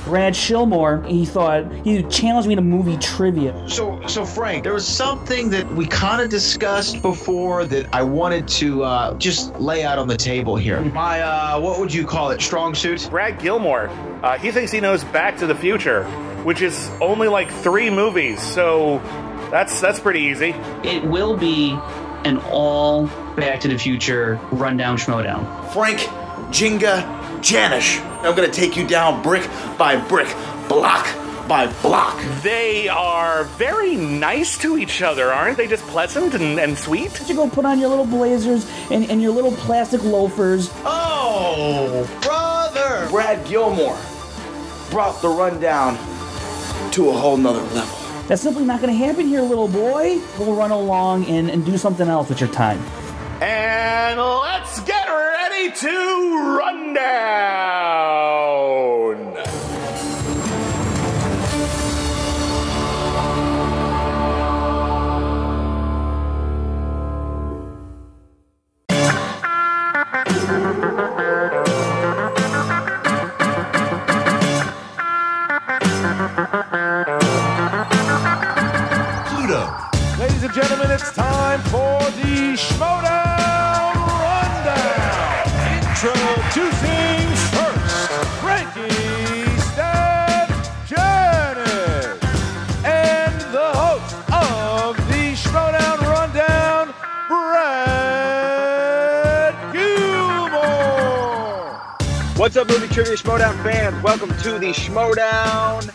Brad Gilmore. He challenged me to movie trivia. So Frank, there was something that we kind of discussed before that I wanted to just lay out on the table here. My, what would you call it, strong suit? Brad Gilmore, he thinks he knows Back to the Future, which is only like 3 movies, so that's pretty easy. It will be an all Back to the Future rundown Schmoedown. Frank Janisch. I'm going to take you down brick by brick, block by block. They are very nice to each other, aren't they? Just pleasant and sweet? You go put on your little blazers and your little plastic loafers. Oh, brother! Brad Gilmore brought the rundown to a whole nother level. That's simply not going to happen here, little boy. We'll run along and do something else with your time. And let's get ready to run down. Ladies and gentlemen, it's time for the Schmoedown Rundown. Introducing first, Janisch, and the host of the Schmoedown Rundown, Brad Gilmore. What's up, Movie Trivia Schmoedown fans? Welcome to the Schmoedown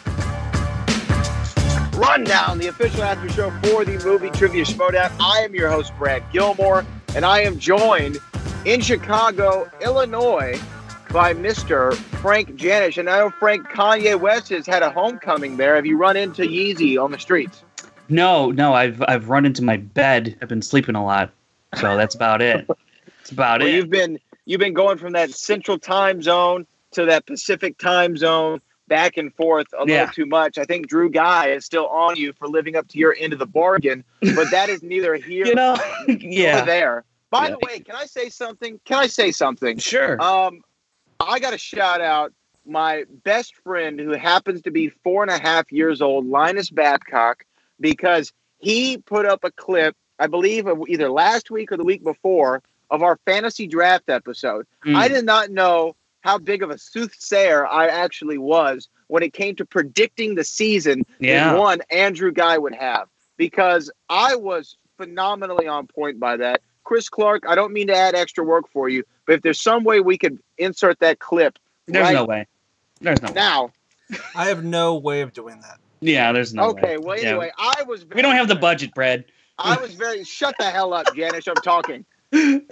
Rundown, the official after show for the Movie Trivia Schmoedown. I am your host, Brad Gilmore, and I am joined in Chicago, Illinois, by Mr. Frank Janisch. And I know, Frank, Kanye West has had a homecoming there. Have you run into Yeezy on the streets? No, I've run into my bed. I've been sleeping a lot, so that's about it. That's about it. You've been going from that Central Time Zone to that Pacific Time Zone, back and forth a little too much. I think Drew Guy is still on you for living up to your end of the bargain, but that is neither here nor there. By the way, can I say something? Sure. I got to shout out my best friend who happens to be 4.5 years old, Linus Babcock, because he put up a clip, I believe, of either last week or the week before, of our fantasy draft episode. I did not know how big of a soothsayer I actually was when it came to predicting the season that one Andrew Guy would have, because I was phenomenally on point by that. Chris Clark, I don't mean to add extra work for you, but if there's some way we could insert that clip. There's no way. Now. I have no way of doing that. Yeah, there's no way. Okay, well, anyway, I was we don't have the budget, Brad. I was shut the hell up, Janisch, I'm talking.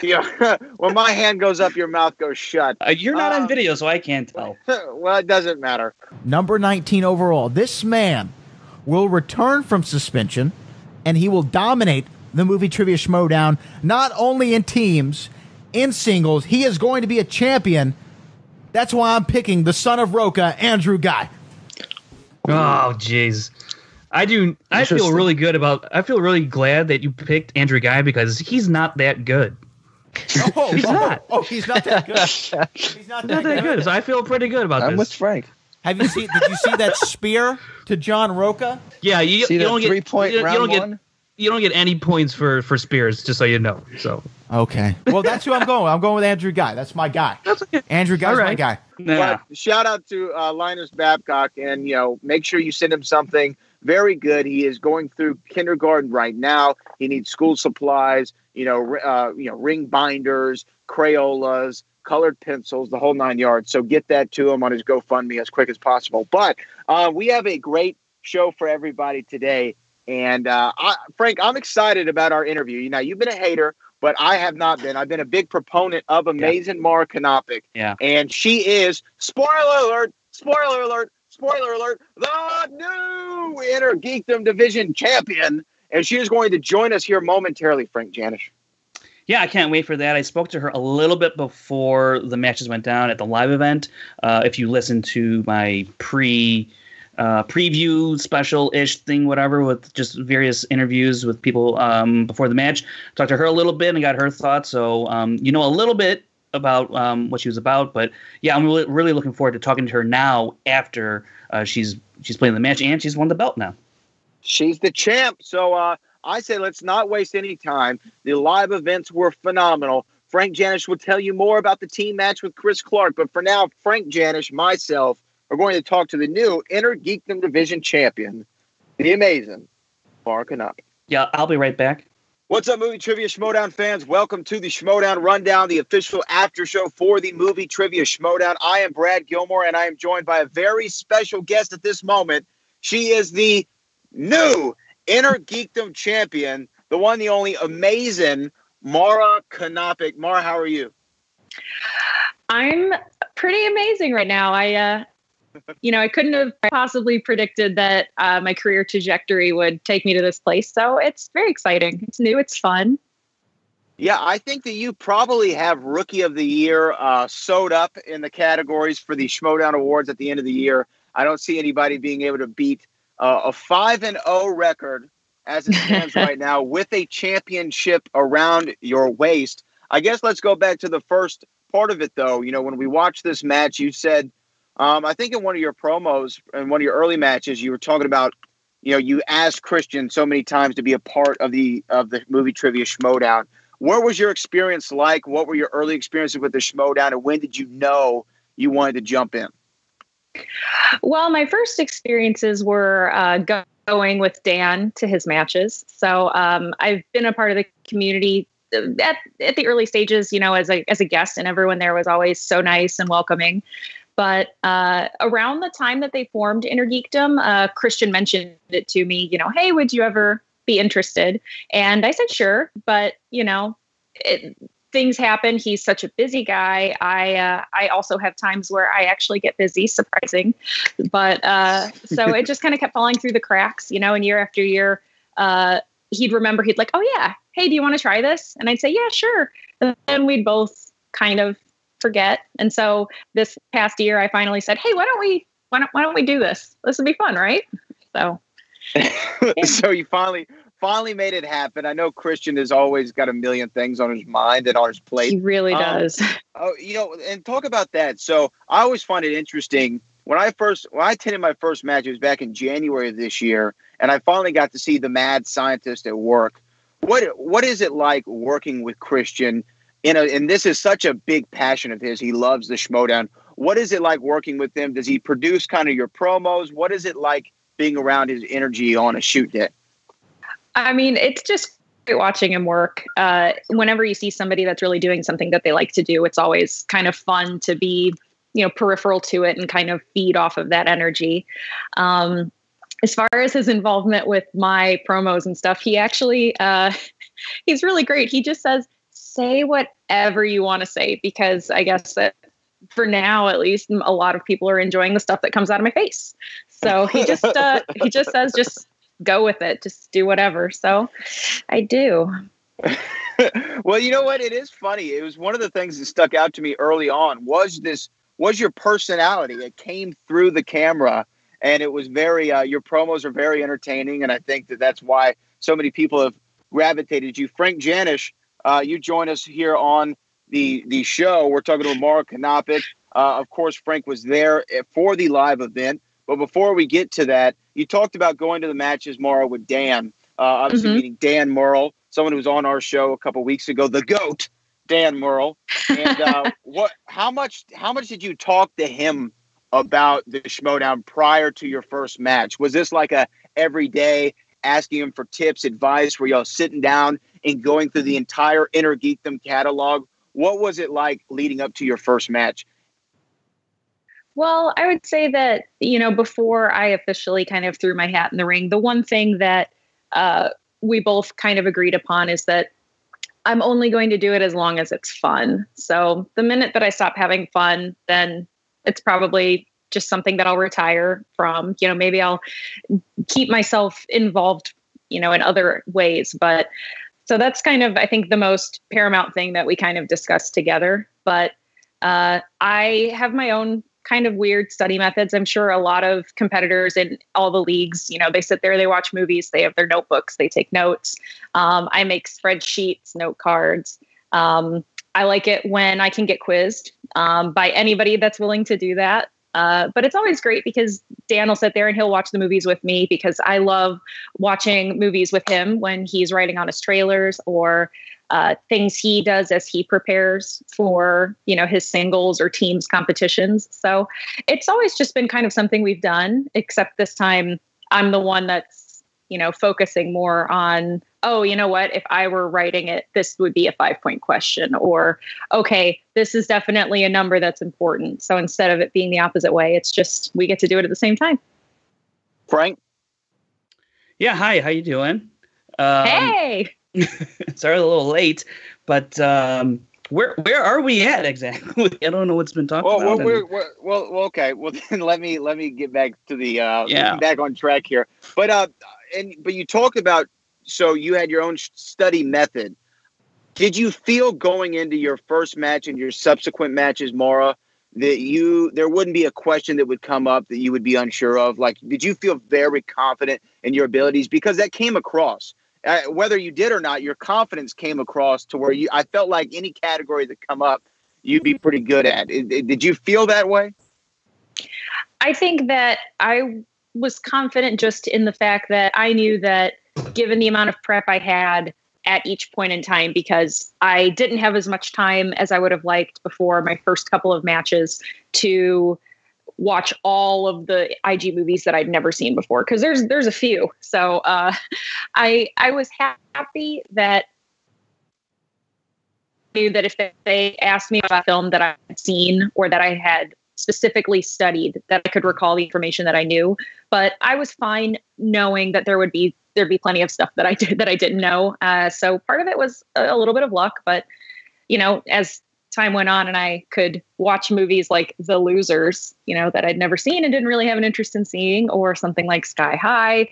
Yeah, when my hand goes up, your mouth goes shut. You're not on video, so I can't tell. Well, it doesn't matter. Number 19 overall. This man will return from suspension, and he will dominate the Movie Trivia Schmoedown, not only in teams, in singles. He is going to be a champion. That's why I'm picking the son of Roca, Andrew Guy. Oh, jeez. I feel really glad that you picked Andrew Guy because he's not that good. He's not. Oh, he's not that good. He's not that good. So I feel pretty good about this. I'm with Frank. Did you see that spear to John Roca? Yeah, you don't get 3-point round one? You don't get any points for spears, just so you know. So okay. Well, that's who I'm going with. I'm going with Andrew Guy. That's my guy. That's okay. Andrew Guy's my guy. But shout out to Linus Babcock, and make sure you send him something very good. He is going through kindergarten right now. He needs school supplies, ring binders, Crayolas, colored pencils, the whole 9 yards. So get that to him on his GoFundMe as quick as possible. But we have a great show for everybody today. And Frank, I'm excited about our interview. You've been a hater, but I have not been. I've been a big proponent of Amazing Mara Knopic. Yeah. And she is, spoiler alert, the new Innergeekdom Division Champion. And she is going to join us here momentarily, Frank Janisch. Yeah, I can't wait for that. I spoke to her a little bit before the matches went down at the live event. If you listen to my preview special-ish thing, whatever, with just various interviews with people before the match. Talked to her a little bit and got her thoughts. So, a little bit about what she was about. But yeah, I'm really looking forward to talking to her now after she's playing the match and she's won the belt now. She's the champ. So I say let's not waste any time. The live events were phenomenal. Frank Janisch will tell you more about the team match with Chris Clark. But for now, Frank Janisch, myself, are going to talk to the new Innergeekdom Division Champion, the amazing Mark Knopic. Yeah, I'll be right back. What's up, Movie Trivia Schmoedown fans? Welcome to the Schmoedown Rundown, the official after show for the Movie Trivia Schmoedown. I am Brad Gilmore, and I am joined by a very special guest at this moment. She is the new Innergeekdom Champion, the one, the only amazing Mara Knopic. Mara, how are you? I'm pretty amazing right now. I couldn't have possibly predicted that my career trajectory would take me to this place. So it's very exciting. It's new. It's fun. Yeah, I think that you probably have Rookie of the Year sewed up in the categories for the Schmoedown Awards at the end of the year. I don't see anybody being able to beat a 5-0 record as it stands right now with a championship around your waist. I guess let's go back to the first part of it, though. You know, when we watched this match, you said, I think in one of your promos, in one of your early matches, you were talking about, you know, you asked Christian so many times to be a part of the Movie Trivia Schmoedown. What was your experience like? What were your early experiences with the Schmoedown, and when did you know you wanted to jump in? Well, my first experiences were going with Dan to his matches. So I've been a part of the community at the early stages, you know, as a guest, and everyone there was always so nice and welcoming. But around the time that they formed Innergeekdom, Christian mentioned it to me, you know, hey, would you ever be interested? And I said, sure. But, you know, things happen. He's such a busy guy. I also have times where I actually get busy, surprising. But so it just kind of kept falling through the cracks, you know, and year after year, he'd remember, he'd like, oh, yeah, hey, do you want to try this? And I'd say, yeah, sure. And then we'd both kind of forget. And so this past year, I finally said, hey, why don't we do this? This would be fun, right? So, yeah. So you finally made it happen. I know Christian has always got a million things on his mind and on his plate. He really does. Oh, you know, and talk about that. So I always find it interesting. When I attended my first match, it was back in January of this year, and I finally got to see the mad scientist at work. What is it like working with Christian? And this is such a big passion of his. He loves the Schmoedown. What is it like working with him? Does he produce kind of your promos? What is it like being around his energy on a shoot day? I mean, it's just great watching him work. Whenever you see somebody that's really doing something that they like to do, it's always kind of fun to be, you know, peripheral to it and kind of feed off of that energy. As far as his involvement with my promos and stuff, he actually, he's really great. He just says, say whatever you want to say, because I guess that for now, at least, a lot of people are enjoying the stuff that comes out of my face. So he just says, just go with it, just do whatever. So I do. Well, you know what? It is funny. It was one of the things that stuck out to me early on was your personality. It came through the camera, and it was very, your promos are very entertaining. And I think that's why so many people have gravitated you. Frank Janisch, you join us here on the show. We're talking to Mara Knopic. Of course, Frank was there for the live event. But before we get to that, you talked about going to the matches, Mara, with Dan. Obviously meeting Dan Murrell, someone who was on our show a couple weeks ago, the GOAT, Dan Murrell. And how much did you talk to him about the Schmoedown prior to your first match? Was this like a everyday asking him for tips, advice, where y'all sitting down and going through the entire Innergeekdom catalog? What was it like leading up to your first match? Well, I would say that, you know, before I officially kind of threw my hat in the ring, the one thing that we both kind of agreed upon is that I'm only going to do it as long as it's fun. So the minute that I stop having fun, then it's probably just something that I'll retire from. You know, maybe I'll keep myself involved, you know, in other ways. But so that's kind of, I think, the most paramount thing that we kind of discussed together. But I have my own kind of weird study methods. I'm sure a lot of competitors in all the leagues, you know, they sit there, they watch movies, they have their notebooks, they take notes. I make spreadsheets, note cards. I I like it when I can get quizzed by anybody that's willing to do that. But it's always great because Dan will sit there and he'll watch the movies with me because I love watching movies with him when he's writing on his trailers or things he does as he prepares for, his singles or teams competitions. So it's always just been kind of something we've done, except this time I'm the one that's, focusing more on, oh, you know what, if I were writing it, this would be a 5-point question, or, okay, this is definitely a number that's important. So instead of it being the opposite way, it's just, we get to do it at the same time. Frank? Yeah. Hi, how you doing? Hey! Sorry, a little late, but where are we at exactly? I don't know what's been talked about. Well, okay. Well, then let me get back to the back on track here. But you talked about, so you had your own study method. Did you feel going into your first match and your subsequent matches, Maura, that there wouldn't be a question that would come up that you would be unsure of? Like, did you feel very confident in your abilities? Because that came across. Whether you did or not, your confidence came across to where I felt like any category that come up, you'd be pretty good at. Did you feel that way? I think that I was confident just in the fact that I knew that given the amount of prep I had at each point in time, because I didn't have as much time as I would have liked before my first couple of matches to watch all of the IG movies that I'd never seen before, because there's a few. So I was happy that I knew that if they asked me about a film that I had seen or that I had specifically studied, that I could recall the information that I knew. But I was fine knowing that there'd be plenty of stuff that I didn't know. So part of it was a little bit of luck, but as time went on and I could watch movies like The Losers, that I'd never seen and didn't really have an interest in seeing, or something like Sky High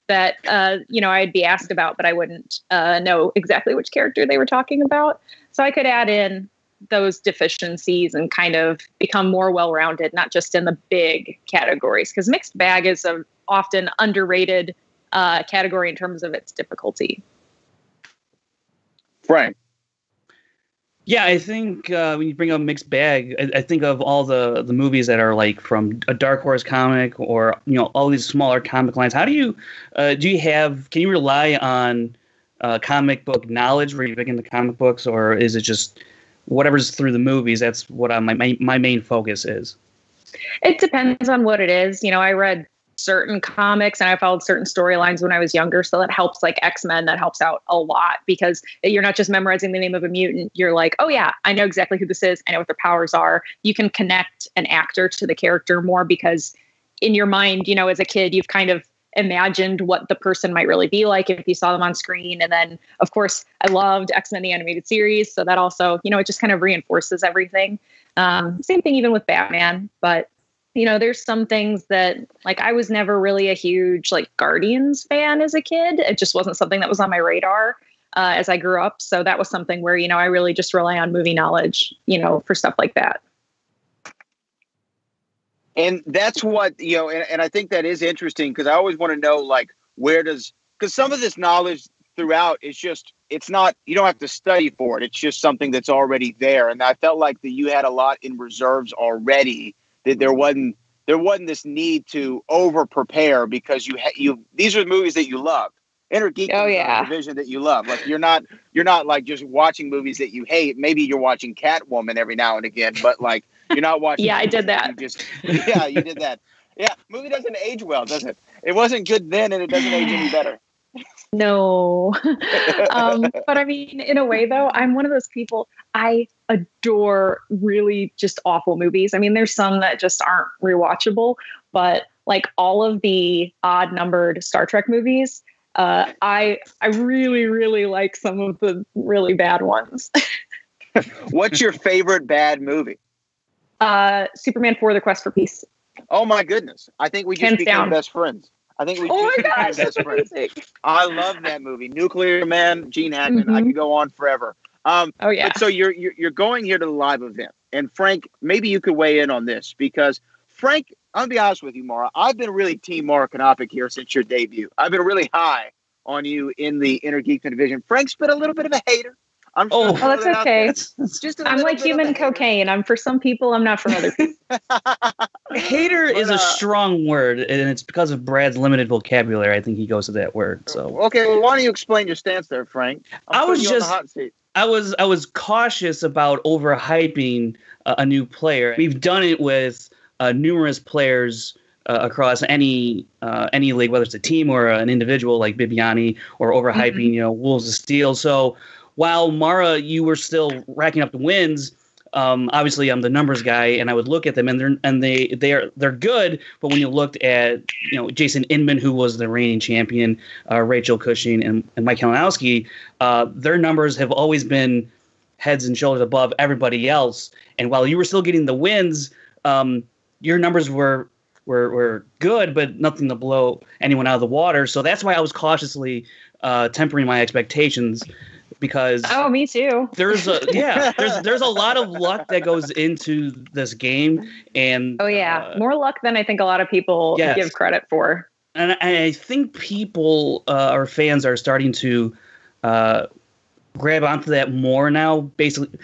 that, I'd be asked about, but I wouldn't know exactly which character they were talking about. So I could add in those deficiencies and kind of become more well-rounded, not just in the big categories, because mixed bag is an often underrated category in terms of its difficulty. Frank? Yeah, I think when you bring up mixed bag, I think of all the movies that are like from a Dark Horse comic or all these smaller comic lines. How do you can you rely on comic book knowledge where you pick into comic books, or is it just whatever's through the movies? That's what my main focus is. It depends on what it is. I read certain comics and I followed certain storylines when I was younger. So that helps, like X-Men, that helps out a lot, because you're not just memorizing the name of a mutant. You're like, oh yeah, I know exactly who this is. I know what their powers are. You can connect an actor to the character more because in your mind, as a kid, you've kind of imagined what the person might really be like if you saw them on screen. And then of course I loved X-Men, the animated series. So that also, it just kind of reinforces everything. Same thing even with Batman, but there's some things that, like, I was never really a huge, like, Guardians fan as a kid. It just wasn't something that was on my radar as I grew up. So that was something where, I really just rely on movie knowledge, for stuff like that. And that's what, and I think that is interesting, because I always want to know, like, because some of this knowledge throughout is just, it's not, you don't have to study for it. It's just something that's already there. And I felt like that you had a lot in reserves already, that there wasn't this need to over prepare, because these are the movies that you love. Innergeekdom division that you love. Like you're not like just watching movies that you hate. Maybe you're watching Catwoman every now and again, but like you're not watching. Yeah, I did that. You did that. Yeah, movie doesn't age well, does it? It wasn't good then, and it doesn't age any better. No. But I mean, in a way, though, I'm one of those people. I adore really just awful movies. I mean, there's some that just aren't rewatchable, but like all of the odd numbered Star Trek movies, I really, really like some of the really bad ones. What's your favorite bad movie? Superman 4: The Quest for Peace. Oh my goodness. I think we just became best friends. I think we just became best friends. I love that movie. Nuclear Man, Gene Hackman. I could go on forever. But so you're going here to the live event. And Frank, maybe you could weigh in on this, because Frank, I'll be honest with you, Maura. I've been really team Maura Knopic here since your debut. I've been really high on you in the Innergeekdom division. Frank's been a little bit of a hater. I'm Oh, that's okay. Just I'm like human cocaine. I'm for some people, I'm not for other people. Hater is a strong word, and it's because of Brad's limited vocabulary. I think he goes to that word. So okay, well, why don't you explain your stance there, Frank? I was cautious about overhyping a new player. We've done it with numerous players across any league, whether it's a team or an individual like Bibiani, or overhyping, Wolves of Steel. So while Mara, you were still racking up the wins. Obviously, I'm the numbers guy, and I would look at them, and they're good. But when you looked at Jason Inman, who was the reigning champion, Rachel Cushing, and Mike Kalinowski, their numbers have always been heads and shoulders above everybody else. And while you were still getting the wins, your numbers were good, but nothing to blow anyone out of the water. So that's why I was cautiously tempering my expectations. Because me too. There's a lot of luck that goes into this game, and more luck than I think a lot of people give credit for. And I think people or fans are starting to grab onto that more now. Basically,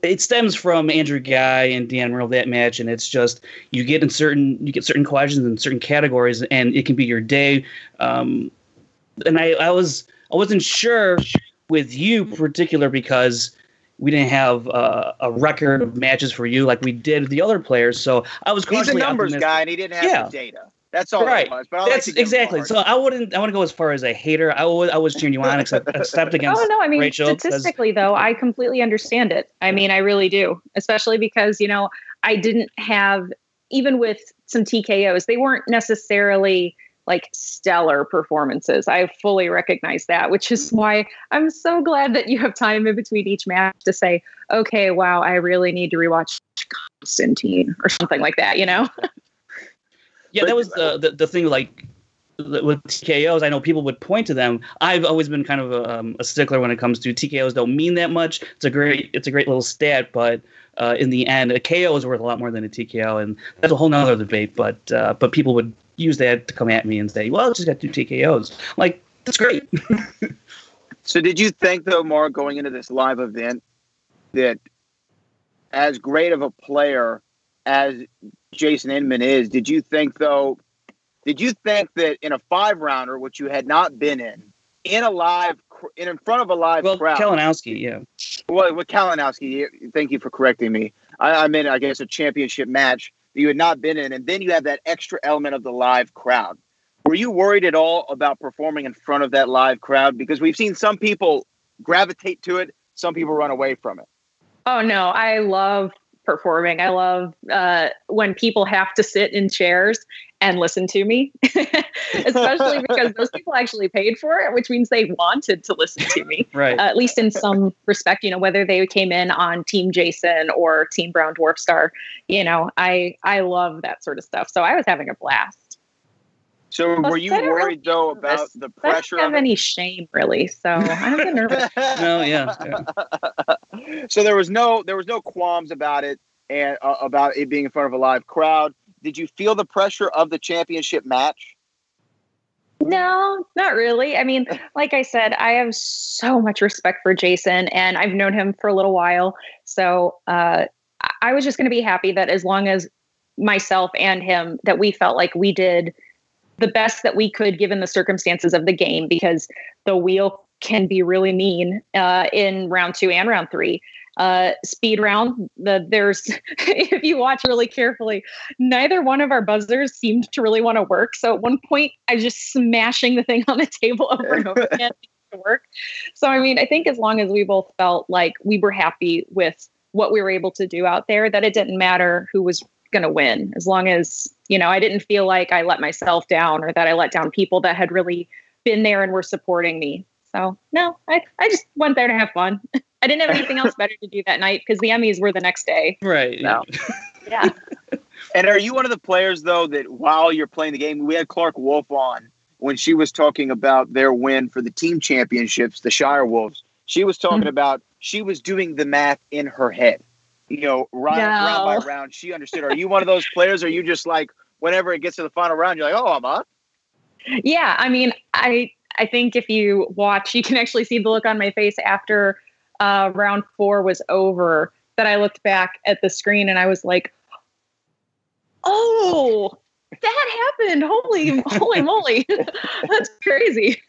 it stems from Andrew Guy and Dan Merle, that match, and it's just you get certain questions in certain categories, and it can be your day. And I wasn't sure with you in particular, because we didn't have a record of matches for you like we did with the other players. So I was he's a numbers guy, and he didn't have the data. That's all it was. But that's exactly. So I want to go as far as a hater. I was cheering you on, except against. Oh no, I mean Rachel, statistically though, I completely understand it. I mean, I really do, especially because I didn't have, even with some TKOs, they weren't necessarily like stellar performances. I fully recognize that, which is why I'm so glad that you have time in between each match to say, okay, wow, I really need to rewatch Constantine or something like that, Yeah, that was the thing, like with TKOs. I know people would point to them. I've always been kind of a stickler when it comes to TKOs. Don't mean that much. It's a great little stat, but in the end, a KO is worth a lot more than a TKO, and that's a whole nother debate. But people would use that to come at me and say, well, it's just got 2 TKOs. Like, that's great. So did you think, though, Mark, going into this live event, that as great of a player as Jason Inman is, did you think that in a 5-rounder, which you had not been in front of a live crowd? Kalinowski, yeah. Well, with Kalinowski, thank you for correcting me. I meant, I guess, a championship match that you had not been in, and then you have that extra element of the live crowd. Were you worried at all about performing in front of that live crowd? Because we've seen some people gravitate to it, some people run away from it. Oh, no, I love performing. I love when people have to sit in chairs and listen to me, especially because those people actually paid for it, which means they wanted to listen to me, right? At least in some respect, whether they came in on Team Jason or Team Brown Dwarf Star, I love that sort of stuff. So I was having a blast. So were you worried though about the pressure? I don't have any shame really, so I don't get nervous. No, yeah. So there was no qualms about it, and about it being in front of a live crowd. Did you feel the pressure of the championship match? No, not really. I mean, like I said, I have so much respect for Jason, and I've known him for a little while. So I was just going to be happy that as long as myself and him, that we felt like we did the best that we could given the circumstances of the game, because the wheel can be really mean in round 2 and round 3. Speed round, there's if you watch really carefully, neither one of our buzzers seemed to really want to work. So at one point, I was just smashing the thing on the table over and over again to work. So I mean, I think as long as we both felt like we were happy with what we were able to do out there, that it didn't matter who was going to win, as long as I didn't feel like I let myself down or that I let down people that had really been there and were supporting me. So no, I just went there to have fun. I didn't have anything else better to do that night because the Emmys were the next day. Right. So, yeah. And are you one of the players, though, that while you're playing the game, we had Clark Wolf on when she was talking about their win for the team championships, the Shire Wolves. She was talking about she was doing the math in her head, round by round. She understood. Are you one of those players? Or are you just like, whenever it gets to the final round, you're like, oh, I'm up? Yeah. I mean, I think if you watch, you can actually see the look on my face after round 4 was over that I looked back at the screen and I was like, oh, that happened. Holy moly. That's crazy.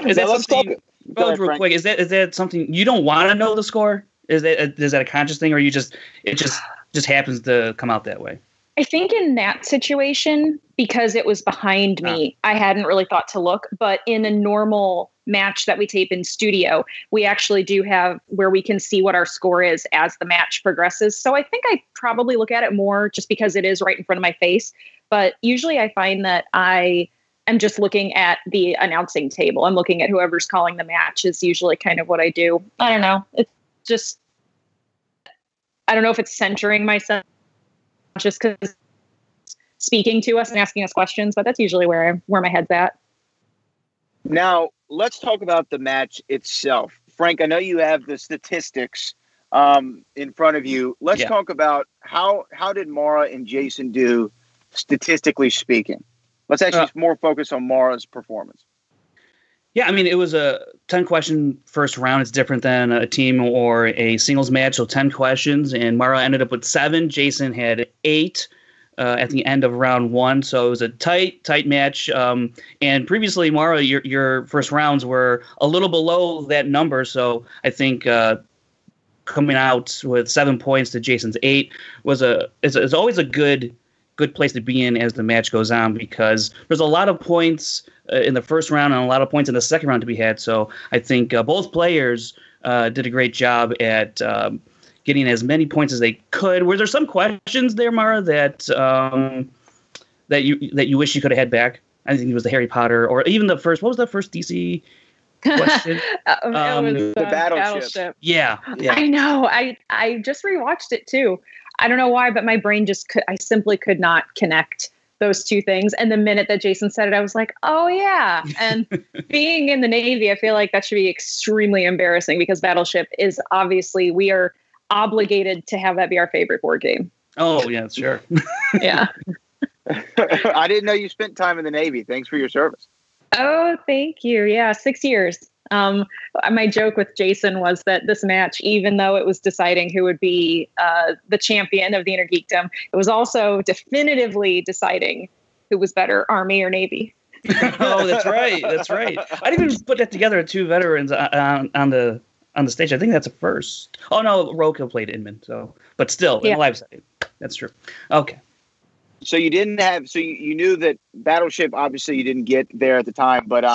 Is that something, real quick, is that something you don't want to know the score? Is that a conscious thing, or it just happens to come out that way? I think in that situation, because it was behind me, I hadn't really thought to look. But in a normal match that we tape in studio, we actually do have where we can see what our score is as the match progresses. So I think I probably look at it more just because it is right in front of my face. But usually I find that I am just looking at the announcing table. I'm looking at whoever's calling the match is usually kind of what I do. I don't know. It's just, I don't know if it's centering myself just because speaking to us and asking us questions, but that's usually where my head's at. Now, let's talk about the match itself. Frank, I know you have the statistics in front of you. Let's talk about how did Mara and Jason do, statistically speaking? Let's actually more focus on Mara's performance. Yeah, I mean, it was a 10-question first round. It's different than a team or a singles match, so 10 questions, and Mara ended up with 7. Jason had 8 at the end of round 1, so it was a tight match. And previously, Mara, your first rounds were a little below that number, so I think coming out with 7 points to Jason's 8 is always a good place to be in as the match goes on, because there's a lot of points in the first round and a lot of points in the second round to be had. So I think both players did a great job at getting as many points as they could. Were there some questions there, Mara, that you wish you could have had back? I think it was the Harry Potter, or even the first. What was the first DC question? It was the Battleship. Yeah. I know. I just rewatched it too. I don't know why, but my brain I simply could not connect those two things. And the minute that Jason said it, I was like, oh yeah. And being in the Navy, I feel like that should be extremely embarrassing, because Battleship is obviously, we are obligated to have that be our favorite board game. Oh yeah, sure. Yeah. I didn't know you spent time in the Navy. Thanks for your service. Oh, thank you. Yeah, 6 years. My joke with Jason was that this match, even though it was deciding who would be the champion of the Innergeekdom, it was also definitively deciding who was better, Army or Navy. Oh, that's right. I didn't even put that together. 2 veterans on the stage. I think that's a first. Oh no, Roku played Inman. So, but still, in live setting, that's true. Okay. So you didn't have. So you knew that Battleship. Obviously, you didn't get there at the time, but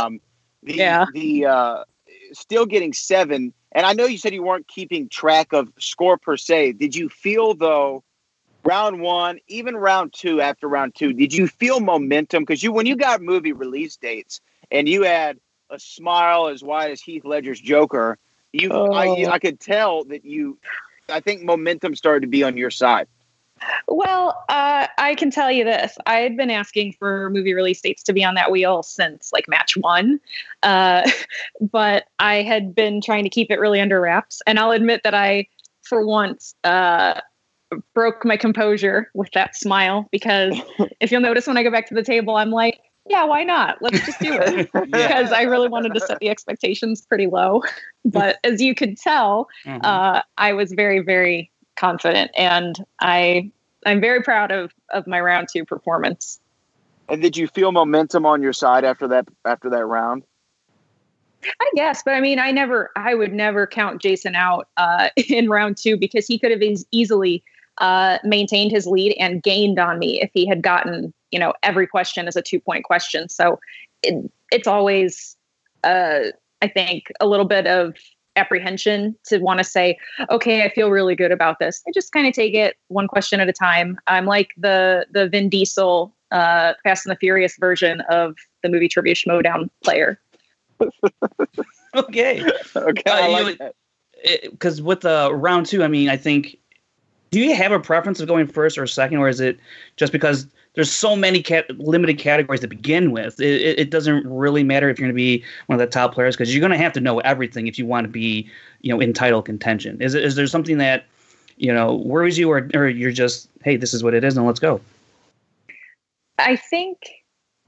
the still getting 7. And I know you said you weren't keeping track of score per se. Did you feel, though, round 1, even round 2, after round 2, did you feel momentum? Because when you got movie release dates and you had a smile as wide as Heath Ledger's Joker, I could tell that I think momentum started to be on your side. Well, I can tell you this. I had been asking for movie release dates to be on that wheel since like match 1. But I had been trying to keep it really under wraps. And I'll admit that I, for once, broke my composure with that smile, because if you'll notice when I go back to the table, I'm like, yeah, why not? Let's just do it. Because I really wanted to set the expectations pretty low. But as you could tell, I was very, very confident, and I'm very proud of my round 2 performance. And did you feel momentum on your side after that round? I guess, but I mean, I would never count Jason out in round 2, because he could have easily maintained his lead and gained on me if he had gotten, every question as a 2-point question. So it's always, I think, a little bit of apprehension to want to say, okay, I feel really good about this. I just kind of take it one question at a time. I'm like the Vin Diesel Fast and the Furious version of the Movie Trivia Schmoedown player. Okay. I like that. Because with round 2, I mean, I think, do you have a preference of going first or second, or is it just because there's so many limited categories to begin with? It doesn't really matter if you're going to be one of the top players, because you're going to have to know everything if you want to be, in title contention. Is there something that, worries you, or you're just, hey, this is what it is and let's go? I think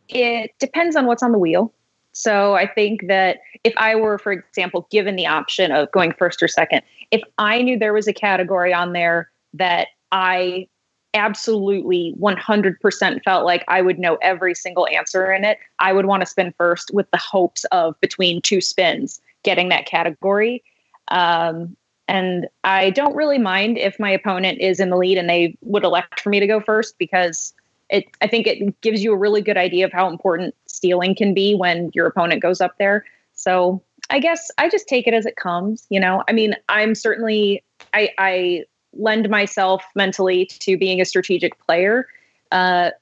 it depends on what's on the wheel. So I think that if I were, for example, given the option of going first or second, if I knew there was a category on there that I absolutely 100% felt like I would know every single answer in it, I would want to spin first with the hopes of between 2 spins getting that category. And I don't really mind if my opponent is in the lead and they would elect for me to go first, because I think it gives you a really good idea of how important stealing can be when your opponent goes up there. So I guess I just take it as it comes, you know. I mean, I'm certainly, I lend myself mentally to being a strategic player. I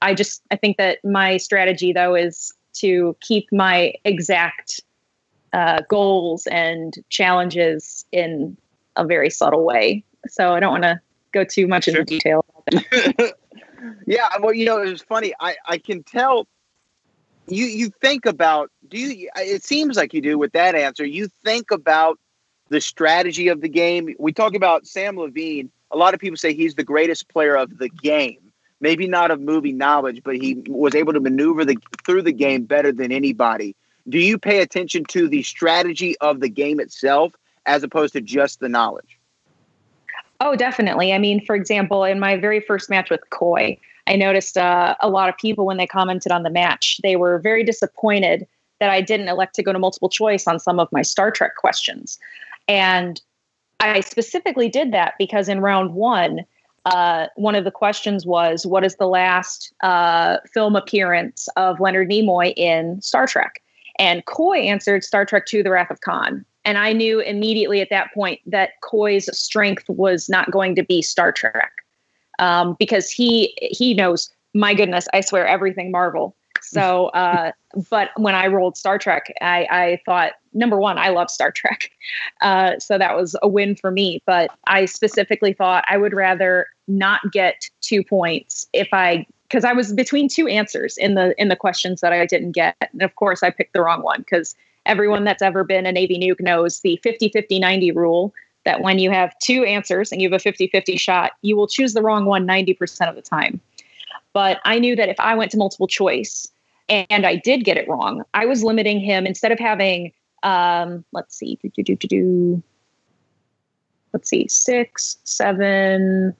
think that my strategy, though, is to keep my exact goals and challenges in a very subtle way. So I don't want to go too much into detail about that. Yeah, well, you know, it was funny. I can tell you think about, it seems like you do with that answer. You think about the strategy of the game. We talk about Sam Levine. A lot of people say he's the greatest player of the game. Maybe not of movie knowledge, but he was able to maneuver through the game better than anybody. Do you pay attention to the strategy of the game itself as opposed to just the knowledge? Oh, definitely. I mean, for example, in my very first match with Coy, I noticed a lot of people, when they commented on the match, they were very disappointed that I didn't elect to go to multiple choice on some of my Star Trek questions. And I specifically did that because in round one of the questions was, what is the last film appearance of Leonard Nimoy in Star Trek? And Coy answered Star Trek II, The Wrath of Khan. And I knew immediately at that point that Coy's strength was not going to be Star Trek, because he knows, my goodness, I swear, everything Marvel. So, but when I rolled Star Trek, I thought, number one, I love Star Trek. So that was a win for me. But I specifically thought I would rather not get 2 points because I was between 2 answers in the questions that I didn't get. And of course, I picked the wrong one, because everyone that's ever been a Navy nuke knows the 50-50-90 rule, that when you have 2 answers and you have a 50-50 shot, you will choose the wrong one 90% of the time. But I knew that if I went to multiple choice and I did get it wrong, I was limiting him, instead of having, 6, 7,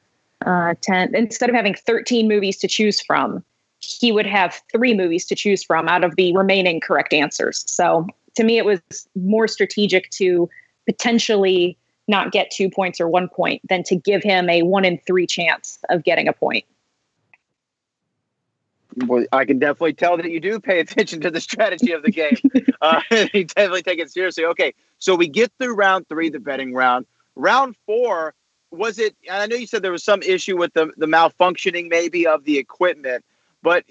10, instead of having 13 movies to choose from, he would have 3 movies to choose from out of the remaining correct answers. So to me, it was more strategic to potentially not get 2 points or 1 point than to give him a 1 in 3 chance of getting a point. Well, I can definitely tell that you do pay attention to the strategy of the game. You definitely take it seriously. Okay, so we get through round 3, the betting round. Round 4, was it? And I know you said there was some issue with the malfunctioning, maybe, of the equipment, but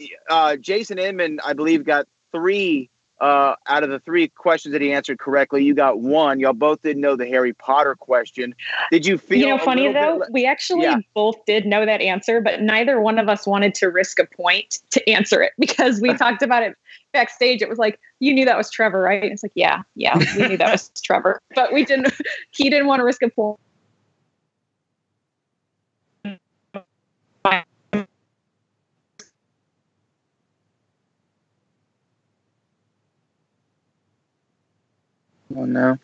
Jason Inman, I believe, got 3 out of the 3 questions that he answered correctly. You got 1. Y'all both didn't know the Harry Potter question. Did you feel? You know, funny though, we actually both did know that answer, but neither one of us wanted to risk a point to answer it, because we talked about it backstage. It was like, you knew that was Trevor, right? It's like, yeah, we knew that was Trevor, but we didn't. He didn't want to risk a point. Oh, no.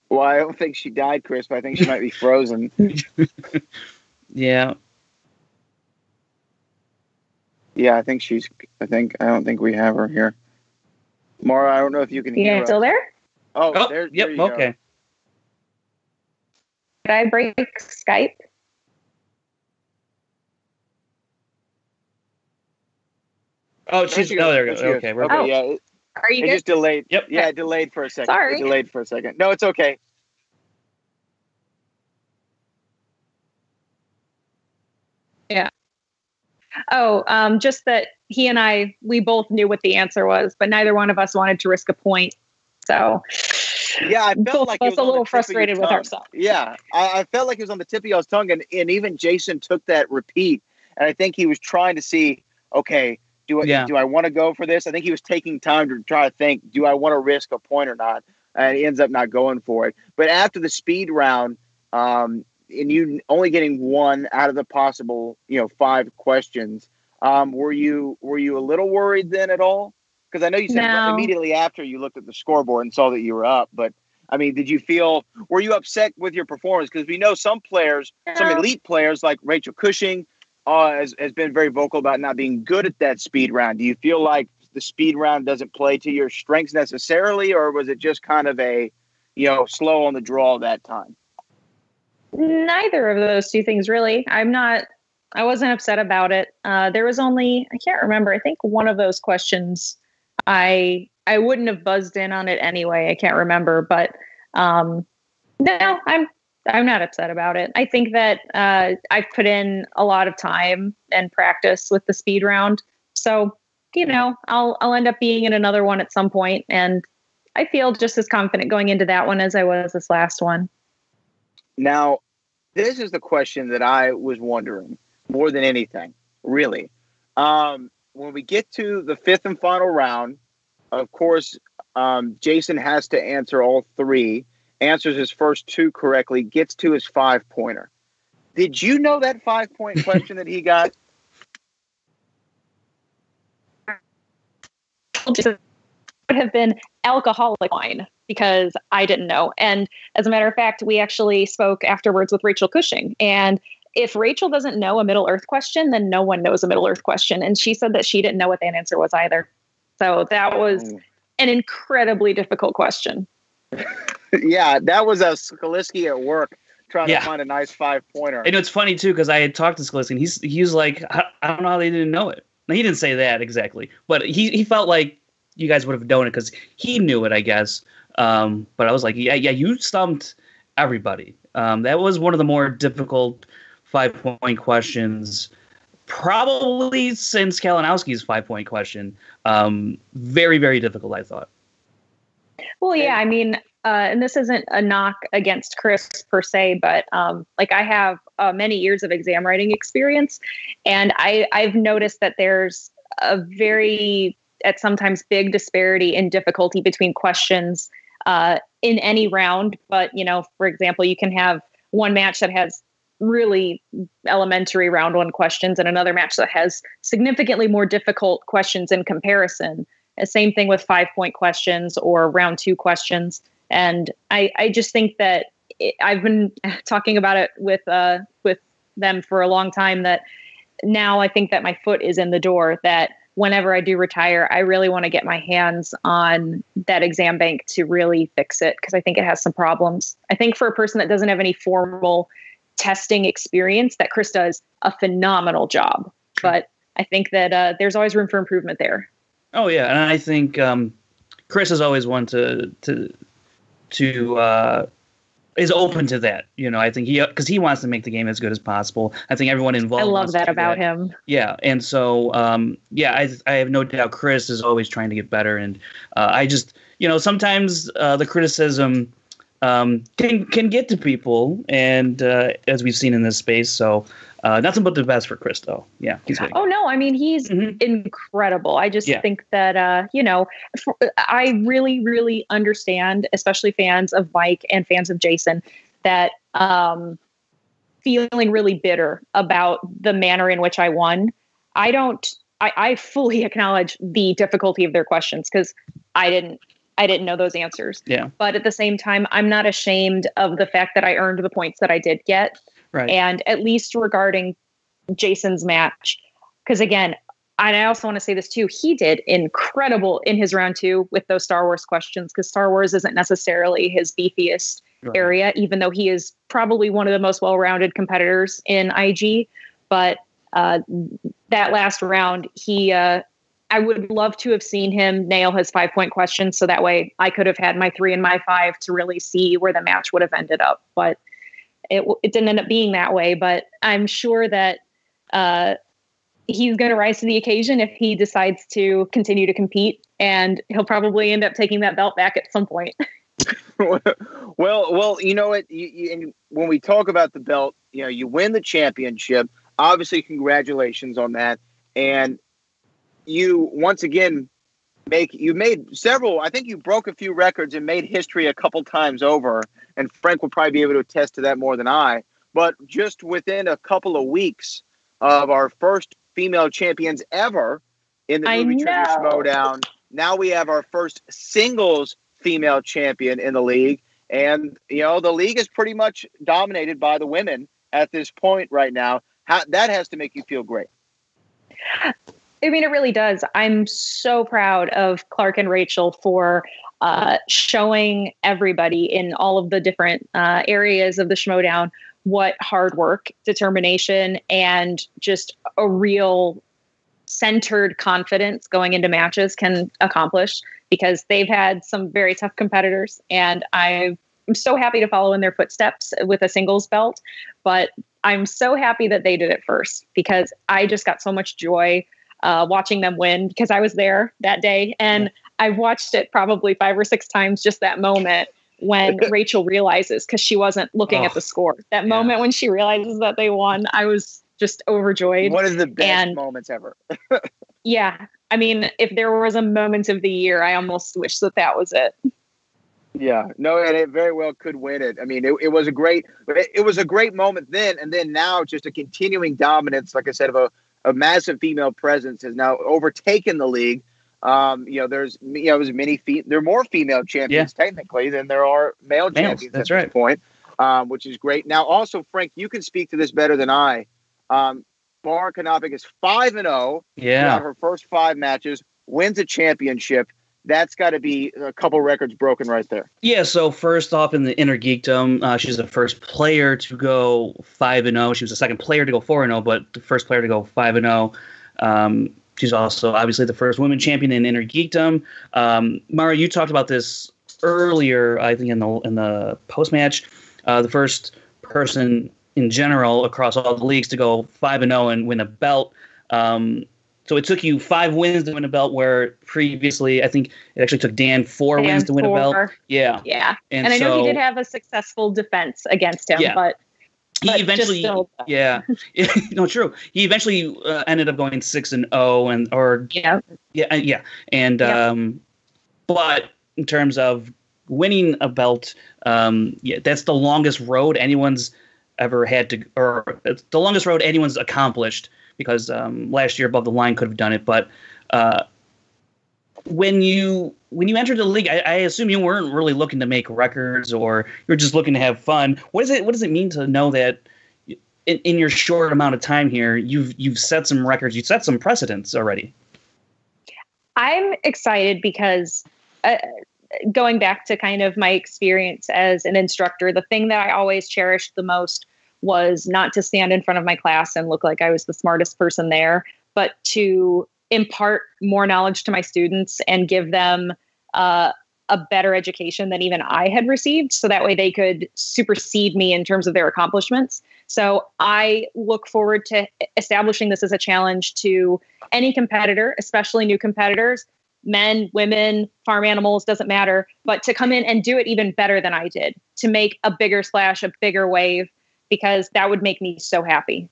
Well, I don't think she died, Chris, but I think she might be frozen. Yeah. Yeah, I don't think we have her here. Mara, I don't know if you can hear us. Still there? Oh, there you go. Okay. Did I break Skype? Oh, there we go. Okay, we're good. Yeah. Are you good? It just delayed. Yep. Yeah, it delayed for a second. Sorry. It delayed for a second. No, it's okay. Yeah. Oh, just that he and we both knew what the answer was, but neither one of us wanted to risk a point. So yeah, I felt like it was a little frustrated with ourselves. Yeah, I felt like it was on the tip of y'all's tongue, and even Jason took that repeat, and I think he was trying to see, okay, do I want to go for this? I think he was taking time to try to think, do I want to risk a point or not? And he ends up not going for it. But after the speed round, and you only getting 1 out of the possible, 5 questions, were you a little worried then at all? Because I know you said immediately after you looked at the scoreboard and saw that you were up. But, I mean, were you upset with your performance? Because we know some players, some elite players like Rachel Cushing has been very vocal about not being good at that speed round. Do you feel like the speed round doesn't play to your strengths necessarily, or was it just kind of a, slow on the draw that time? Neither of those two things, really. I wasn't upset about it. There was only, I can't remember, I think one of those questions I wouldn't have buzzed in on it anyway. I can't remember, but no, I'm not upset about it. I think that I've put in a lot of time and practice with the speed round. So, I'll end up being in another one at some point, and I feel just as confident going into that one as I was this last one. Now, this is the question that I was wondering more than anything, really. When we get to the fifth and final round, of course, Jason has to answer all three, answers his first two correctly, gets to his 5-pointer. Did you know that 5-point question that he got? It would have been alcoholic wine because I didn't know. And as a matter of fact, we actually spoke afterwards with Rachel Cushing, and if Rachel doesn't know a Middle Earth question, then no one knows a Middle Earth question. And she said that she didn't know what that answer was either. So that was an incredibly difficult question. Yeah, that was a Skaliski at work trying to find a nice 5-pointer. And it's funny, too, because I had talked to Skaliski, and he was like, I don't know how they didn't know it. Now, he didn't say that exactly, but he felt like you guys would have known it because he knew it, I guess. But I was like, yeah, you stumped everybody. That was one of the more difficult 5-point questions, probably since Kalinowski's 5-point question. Very, very difficult, I thought. Well, yeah, I mean, and this isn't a knock against Chris per se, but I have many years of exam writing experience, and I've noticed that there's a very, at sometimes big disparity in difficulty between questions in any round. But, for example, you can have one match that has really elementary round one questions and another match that has significantly more difficult questions in comparison. The same thing with 5-point questions or round two questions. And I just think that I've been talking about it with them for a long time, that now I think that my foot is in the door, that whenever I do retire, I really want to get my hands on that exam bank to really fix it, because I think it has some problems. I think for a person that doesn't have any formal testing experience, that Chris does a phenomenal job. But I think that there's always room for improvement there. Oh, yeah. And I think Chris is always one to is open to that. I think because he wants to make the game as good as possible. I think everyone involved. I love that about him. Yeah. And so, I have no doubt Chris is always trying to get better. And I just, sometimes the criticism can get to people, and as we've seen in this space. So nothing but the best for Chris, though. Yeah. He's great. Oh, no. I mean, he's incredible. I just think that, I really, really understand, especially fans of Mike and fans of Jason, that feeling really bitter about the manner in which I won. I fully acknowledge the difficulty of their questions, because I didn't know those answers. Yeah. But at the same time, I'm not ashamed of the fact that I earned the points that I did get. Right. And at least regarding Jason's match, because again, and I also want to say this too, he did incredible in his round two with those Star Wars questions, because Star Wars isn't necessarily his beefiest area, even though he is probably one of the most well-rounded competitors in IG. But that last round, I would love to have seen him nail his 5-point questions, so that way I could have had my 3 and my 5 to really see where the match would have ended up. But it didn't end up being that way. But I'm sure that he's going to rise to the occasion if he decides to continue to compete, and he'll probably end up taking that belt back at some point. Well, you know what? And when we talk about the belt, you win the championship. Obviously, congratulations on that. And you once again you made several. I think you broke a few records and made history a couple times over. And Frank will probably be able to attest to that more than I. But just within a couple of weeks of our first female champions ever in the Movie Trivia Schmoedown, now we have our first singles female champion in the league. And, the league is pretty much dominated by the women at this point right now. That has to make you feel great. I mean, it really does. I'm so proud of Clark and Rachel for showing everybody in all of the different areas of the Schmoedown what hard work, determination, and just a real centered confidence going into matches can accomplish, because they've had some very tough competitors, and I'm so happy to follow in their footsteps with a singles belt. But I'm so happy that they did it first, because I just got so much joy watching them win, because I was there that day, and I've watched it probably 5 or 6 times, just that moment when Rachel realizes, because she wasn't looking at the score, that moment when she realizes that they won, I was just overjoyed. One of the best moments ever. Yeah. I mean, if there was a moment of the year, I almost wish that was it. Yeah, no, and it very well could win it. I mean, it was a great moment then, and then now just a continuing dominance, like I said, of a massive female presence has now overtaken the league. There's there are more female champions technically than there are male champions at this point, which is great. Now, also, Frank, you can speak to this better than I. Mara Knopic is 5-0. Yeah, her first 5 matches, wins a championship. That's got to be a couple records broken right there. Yeah, so first off in the Innergeekdom, she's the first player to go 5-0. She was the second player to go 4-0, but the first player to go 5-0. She's also obviously the first women champion in Innergeekdom. Mara, you talked about this earlier, I think in the post-match. The first person in general across all the leagues to go 5-0 and win a belt. So it took you 5 wins to win a belt, where previously I think it actually took Dan 4 wins to win a belt. Yeah. Yeah. And I know he did have a successful defense against him, but he eventually, no, true. He eventually ended up going 6-0 but in terms of winning a belt, that's the longest road anyone's ever had to, or it's the longest road anyone's accomplished. Because last year Above the Line could have done it, but when you entered the league, I assume you weren't really looking to make records, or you're just looking to have fun. What does it mean to know that in your short amount of time here, you've set some records, you've set some precedents already? I'm excited because going back to kind of my experience as an instructor, the thing that I always cherished the most was not to stand in front of my class and look like I was the smartest person there, but to impart more knowledge to my students and give them a better education than even I had received. So that way they could supersede me in terms of their accomplishments. So I look forward to establishing this as a challenge to any competitor, especially new competitors, men, women, farm animals, doesn't matter, but to come in and do it even better than I did, to make a bigger splash, a bigger wave, because that would make me so happy.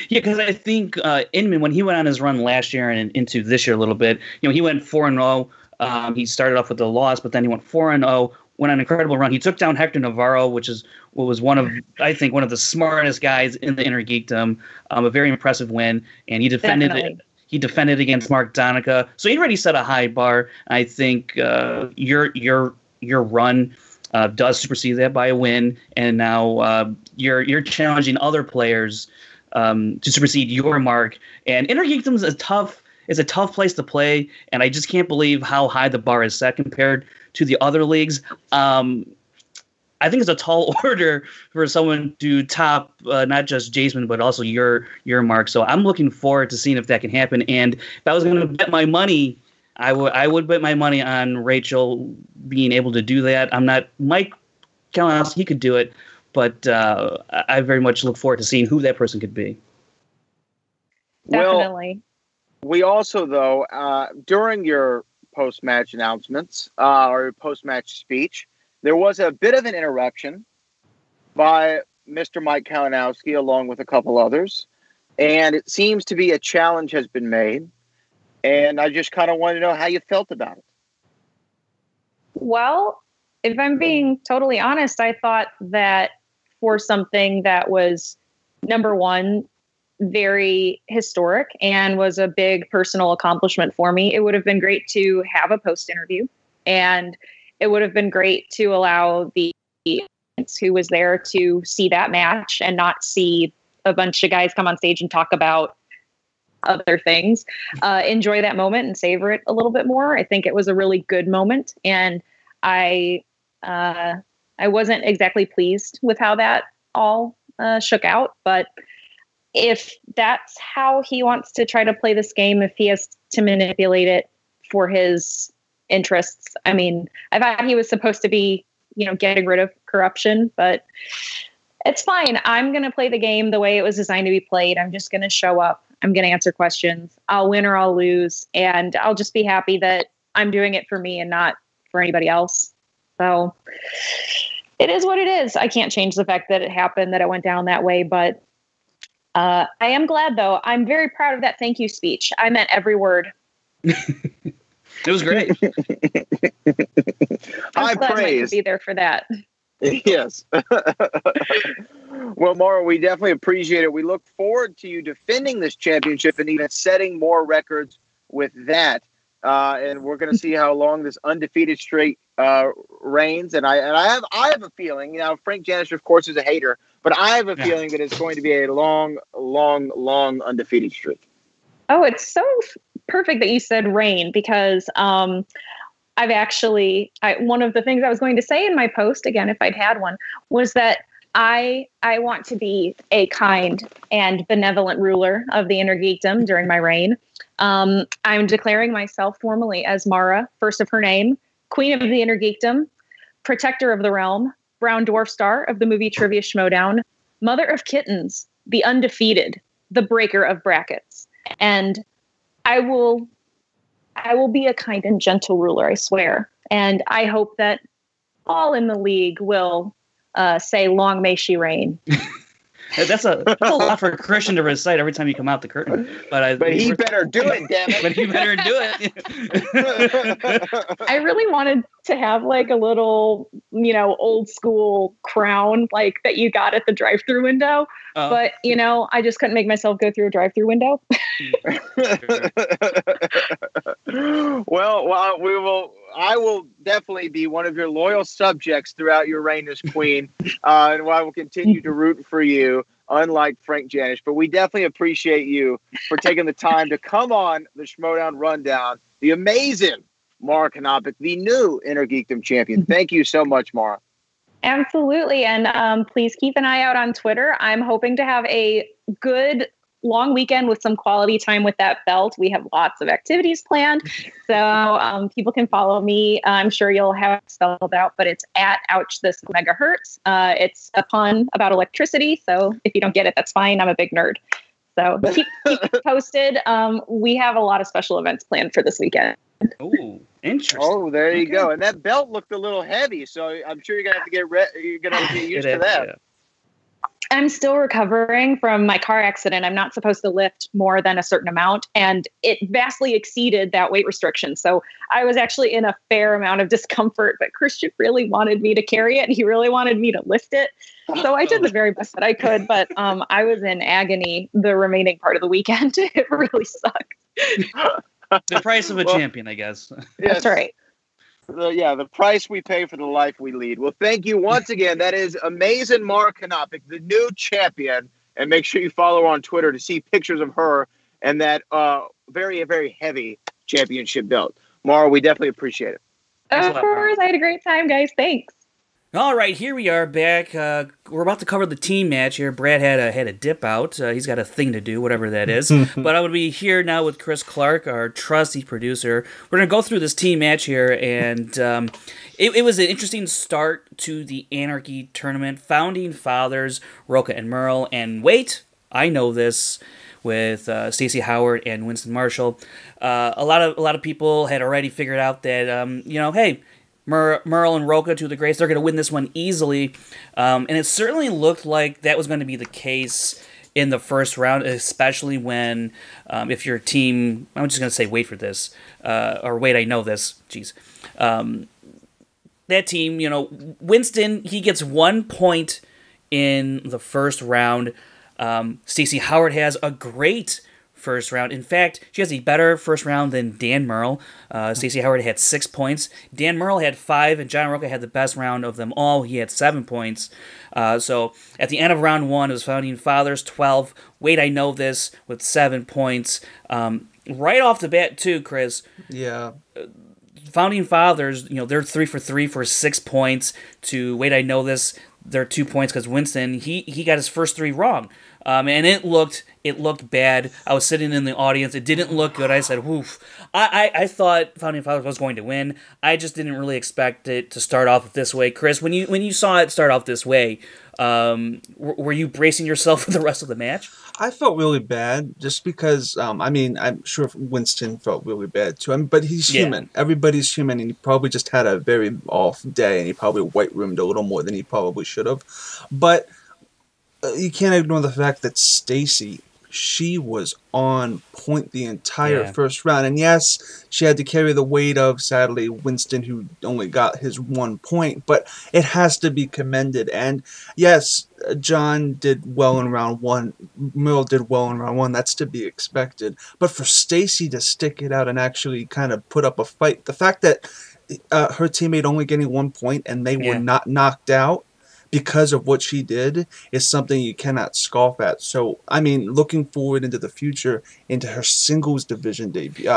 Yeah, because I think Inman, when he went on his run last year and into this year a little bit, he went 4-0. He started off with a loss, but then he went 4-0, went on an incredible run. He took down Hector Navarro, which was one of the smartest guys in the Innergeekdom. A very impressive win, and he defended it. He defended against Mark Donica, so he already set a high bar. I think your run does supersede that by a win, and now you're challenging other players to supersede your mark. And Innergeekdom is a tough place to play, and I just can't believe how high the bar is set compared to the other leagues. I think it's a tall order for someone to top not just Jason, but also your mark. So I'm looking forward to seeing if that can happen. And if I was going to bet my money, I would bet my money on Rachel being able to do that. I'm not Mike Kalinowski, he could do it, but I very much look forward to seeing who that person could be. Definitely. Well, we also, though, during your post-match announcements or post-match speech, there was a bit of an interruption by Mr. Mike Kalinowski along with a couple others, and it seems to be a challenge has been made, and I just kind of wanted to know how you felt about it. Well, if I'm being totally honest, I thought that for something that was, number one, very historic and was a big personal accomplishment for me. It would have been great to have a post interview, and it would have been great to allow the audience who was there to see that match and not see a bunch of guys come on stage and talk about other things. Enjoy that moment and savor it a little bit more. I think it was a really good moment, and I wasn't exactly pleased with how that all shook out, but if that's how he wants to try to play this game, if he has to manipulate it for his interests, I mean, I thought he was supposed to be, getting rid of corruption, but it's fine. I'm going to play the game the way it was designed to be played. I'm just going to show up. I'm going to answer questions. I'll win or I'll lose, and I'll just be happy that I'm doing it for me and not for anybody else. So it is what it is. I can't change the fact that it happened, that it went down that way, but I am glad, though. I'm very proud of that thank you speech. I meant every word. It was great. I'm glad Mike could be there for that. Yes. Well, Mara, we definitely appreciate it. We look forward to you defending this championship and even setting more records with that. And we're going to see how long this undefeated streak reigns. And I have a feeling, Frank Janisch, of course, is a hater, but I have a feeling that it's going to be a long, long, long undefeated streak. Oh, it's so perfect that you said reign, because one of the things I was going to say in my post, again, if I'd had one, was that I want to be a kind and benevolent ruler of the Innergeekdom during my reign. I'm declaring myself formally as Mara, first of her name, Queen of the Innergeekdom, Protector of the Realm, Brown Dwarf Star of the Movie Trivia Schmoedown, Mother of Kittens, the Undefeated, the Breaker of Brackets. And I will be a kind and gentle ruler, I swear. And I hope that all in the league will say, long may she reign. That's a lot for a Christian to recite every time you come out the curtain. But he better do it, damn it. But he better do it. I really wanted to have like a little, old school crown like that you got at the drive-thru window. Oh. But, I just couldn't make myself go through a drive-thru window. Well, I will definitely be one of your loyal subjects throughout your reign as queen, and I will continue to root for you, unlike Frank Janisch. But we definitely appreciate you for taking the time to come on the Schmoedown Rundown, the amazing Mara Knopic, the new Innergeekdom Champion. Thank you so much, Mara. Absolutely, and please keep an eye out on Twitter. I'm hoping to have a good long weekend with some quality time with that belt. We have lots of activities planned, so people can follow me. I'm sure you'll have it spelled out, but it's at Ouch This Megahertz. It's a pun about electricity, so if you don't get it, that's fine. I'm a big nerd. So keep posted. We have a lot of special events planned for this weekend. Oh, interesting. Oh, there you go. And that belt looked a little heavy, so I'm sure you're gonna have to get used to that. Yeah. I'm still recovering from my car accident. I'm not supposed to lift more than a certain amount, and it vastly exceeded that weight restriction. So I was actually in a fair amount of discomfort, but Christian really wanted me to carry it, and he really wanted me to lift it. So I did the very best that I could, but I was in agony the remaining part of the weekend. It really sucked. The price of a champion, I guess. Yes. That's right. The price we pay for the life we lead. Well, thank you once again. That is amazing Mara Knopic, the new champion. And make sure you follow her on Twitter to see pictures of her and that very, very heavy championship belt. Mara, we definitely appreciate it. Of course. I had a great time, guys. Thanks. All right, here we are back. We're about to cover the team match here. Brad had a dip out. He's got a thing to do, whatever that is. But I would be here now with Chris Clark, our trusty producer. We're going to go through this team match here, and it was an interesting start to the Anarchy tournament. Founding fathers, Rocha and Merle, and wait, I know this, with Stacey Howard and Winston Marshall. A lot of people had already figured out that, hey, Merle and Rocha to the Grace, they're going to win this one easily. And it certainly looked like that was going to be the case in the first round, especially when, if your team, I'm just going to say wait for this, or wait, I know this, jeez. That team, Winston, he gets 1 point in the first round. Stacey Howard has a great first round. In fact, she has a better first round than Dan Merle. Stacey Howard had 6 points. Dan Merle had 5, and John Roca had the best round of them all. He had 7 points. So at the end of round 1, it was Founding Fathers 12. Wait, I Know This with 7 points. Right off the bat, too, Chris. Yeah. Founding Fathers, they're 3 for 3 for 6 points. To Wait, I Know This, they're 2 points because Winston, he got his first 3 wrong. And it looked bad. I was sitting in the audience. It didn't look good. I said, "Woof." I thought Founding Fathers was going to win. I just didn't really expect it to start off this way. Chris, when you saw it start off this way, were you bracing yourself for the rest of the match? I felt really bad just because, I'm sure Winston felt really bad too. But he's human. Everybody's human, and he probably just had a very off day, and he probably white-roomed a little more than he probably should have. But you can't ignore the fact that Stacey, she was on point the entire first round. And yes, she had to carry the weight of, sadly, Winston, who only got his 1 point. But it has to be commended. And yes, John did well in round 1. Merle did well in round 1. That's to be expected. But for Stacey to stick it out and actually kind of put up a fight, the fact that her teammate only getting 1 point and they were not knocked out because of what she did is something you cannot scoff at. So, looking forward into the future, into her singles division debut,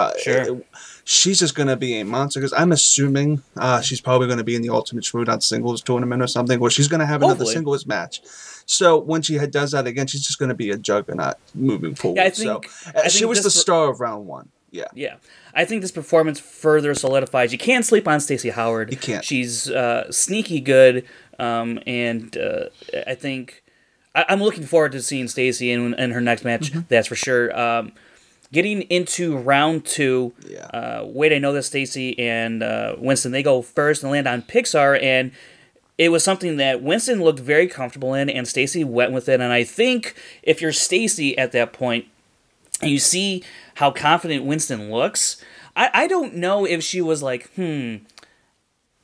she's just going to be a monster, because I'm assuming she's probably going to be in the Ultimate Schmoedown singles tournament or something, where she's going to have another singles match. So when she does that again, she's just going to be a juggernaut moving forward. I think she was the star of round 1. Yeah. I think this performance further solidifies. You can't sleep on Stacey Howard. You can't. She's sneaky good. And I think I'm looking forward to seeing Stacey in her next match. That's for sure. Getting into round 2, Wait, I Know This, Stacey and Winston, they go first and land on Pixar, and it was something that Winston looked very comfortable in, and Stacey went with it. And I think if you're Stacey at that point, and you see how confident Winston looks, I don't know if she was like, I'm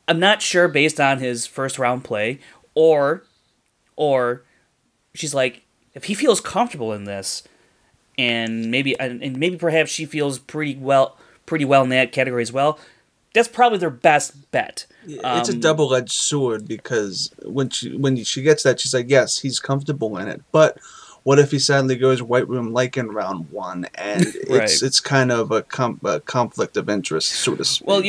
not sure based on his first round play, or she's like, if he feels comfortable in this, and maybe perhaps she feels pretty well in that category as well, that's probably their best bet. It's a double-edged sword, because when she gets that, she's like, yes, he's comfortable in it, but what if he suddenly goes white room like in round 1, and it's kind of a conflict of interest, so to speak. Well,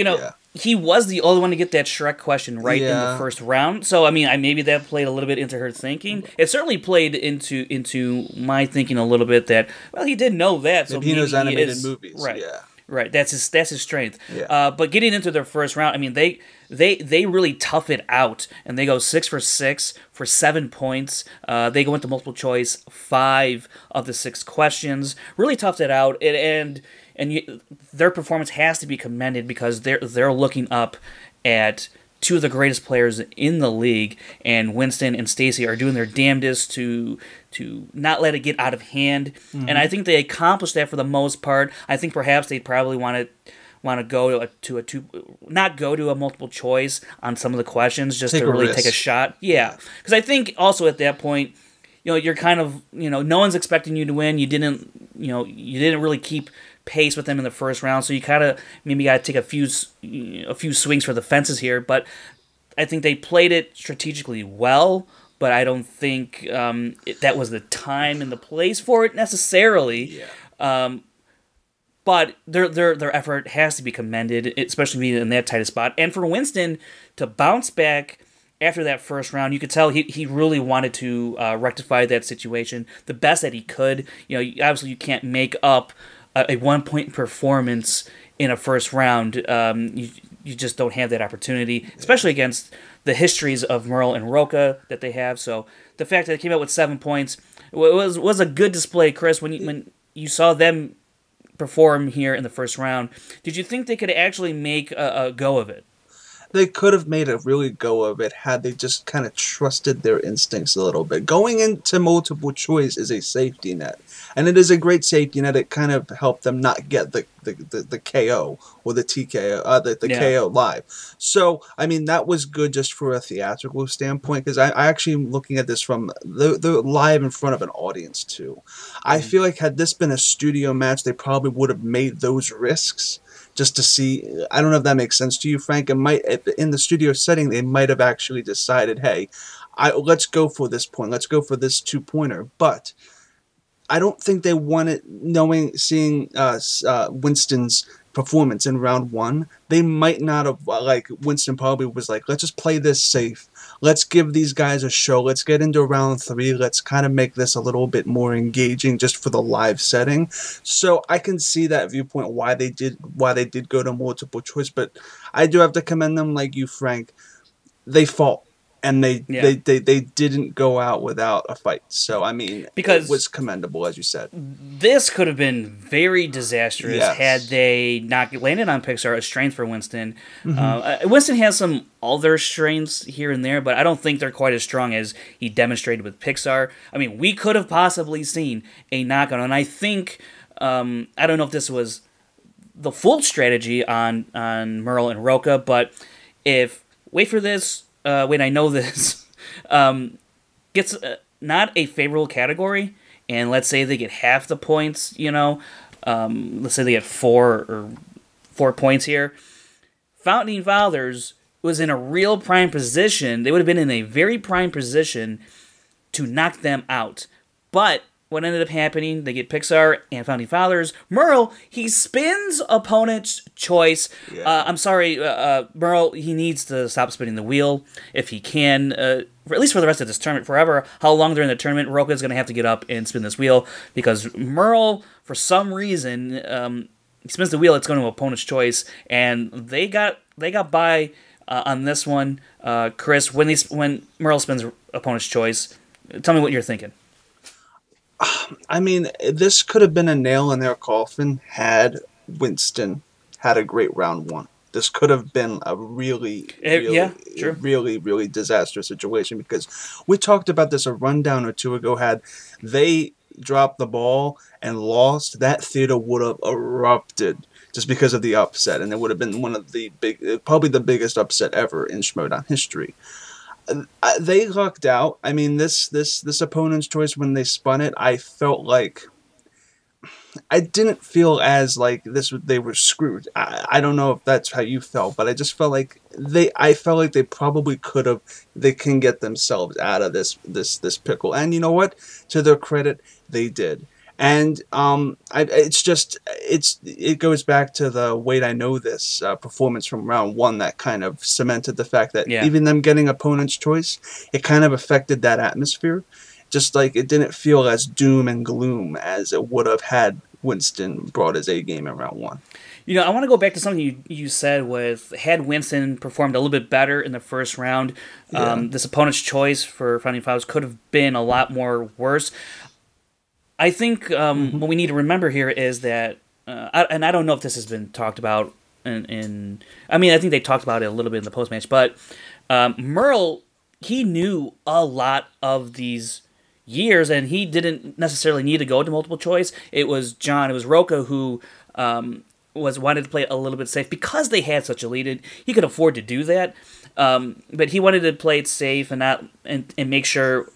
he was the only one to get that Shrek question right in the first round, so maybe that played a little bit into her thinking. It certainly played into my thinking a little bit that, well, he did know that, so maybe he knows animated movies, Right, that's his strength. But getting into their first round, they really tough it out, and they go 6 for 6 for 7 points. They go into multiple choice 5 of the 6 questions. Really toughed it out, and their performance has to be commended, because they're looking up at 2 of the greatest players in the league, and Winston and Stacey are doing their damnedest to not let it get out of hand. And I think they accomplished that for the most part. I think perhaps they probably want to go not go to a multiple choice on some of the questions, just to really take a shot. Yeah, because I think also at that point, you're kind of, no one's expecting you to win. You didn't really keep pace with them in the first round, so you kind of maybe got to take a few swings for the fences here. But I think they played it strategically well, but I don't think that was the time and the place for it necessarily. But their effort has to be commended, especially in that tight a spot. And for Winston to bounce back after that first round, you could tell he really wanted to rectify that situation the best that he could. Obviously you can't make up a 1 point performance in a first round. You just don't have that opportunity, especially against the histories of Merle and Roca that they have. So the fact that they came out with 7 points was a good display, Chris. When you saw them perform here in the first round, did you think they could actually make a go of it? They could have made a really go of it had they just kind of trusted their instincts a little bit. Going into multiple choice is a safety net, and it is a great safety net. It kind of helped them not get the the KO or the TKO, the KO live. So I mean, that was good just for a theatrical standpoint, because I actually am looking at this from the live in front of an audience too. I feel like had this been a studio match, they probably would have made those risks just to see. I don't know if that makes sense to you, Frank. It might, in the studio setting, they might have actually decided, hey, let's go for this point. Let's go for this 2-pointer. But I don't think they wanted, seeing Winston's performance in round 1. They might not have, like, Winston probably was like, let's just play this safe. Let's give these guys a show. Let's get into round 3. Let's kind of make this a little bit more engaging just for the live setting. So I can see that viewpoint, why they did go to multiple choice. But I do have to commend them, like you, Frank. They fought. And they didn't go out without a fight. So, I mean, it was commendable, as you said. This could have been very disastrous had they not landed on Pixar, a strength for Winston. Winston has some other strengths here and there, but I don't think they're quite as strong as he demonstrated with Pixar. I mean, we could have possibly seen a knockout. And I think, I don't know if this was the full strategy on Merle and Roca, but wait for this, wait, I know this, gets not a favorable category, and let's say they get half the points, let's say they get 4 points here. Founding Fathers was in a real prime position. They would have been in a very prime position to knock them out. But what ended up happening, they get Pixar and Founding Fathers. Merle, he spins opponent's choice. I'm sorry, Merle, he needs to stop spinning the wheel if he can, at least for the rest of this tournament, forever. How long during the tournament, Roca is going to have to get up and spin this wheel, because Merle, for some reason, he spins the wheel, it's going to opponent's choice, and they got by on this one. Chris, when Merle spins opponent's choice, tell me what you're thinking. I mean, this could have been a nail in their coffin had Winston had a great round 1. This could have been a really disastrous situation, because we talked about this a rundown or two ago. Had they dropped the ball and lost, that theater would have erupted just because of the upset, and it would have been one of the probably the biggest upset ever in Schmoedown history. They lucked out. I mean, this opponent's choice, when they spun it, I felt like I didn't feel as like they were screwed. I don't know if that's how you felt, but I just felt like I felt like they probably could have. They can get themselves out of this pickle, and you know what? To their credit, they did. And it goes back to the Wait, I Know This performance from round 1 that kind of cemented the fact that even them getting opponent's choice, it kind of affected that atmosphere. Just like it didn't feel as doom and gloom as it would have had Winston brought his A game in round 1. I want to go back to something you said had Winston performed a little bit better in the first round, this opponent's choice for Founding Fathers could have been a lot more worse. I think what we need to remember here is that, and I don't know if this has been talked about I think they talked about it a little bit in the post-match, but Merle, he knew a lot of these years, and he didn't necessarily need to go to multiple choice. It was Roca who wanted to play it a little bit safe because they had such a lead. He could afford to do that, but he wanted to play it safe and make sure.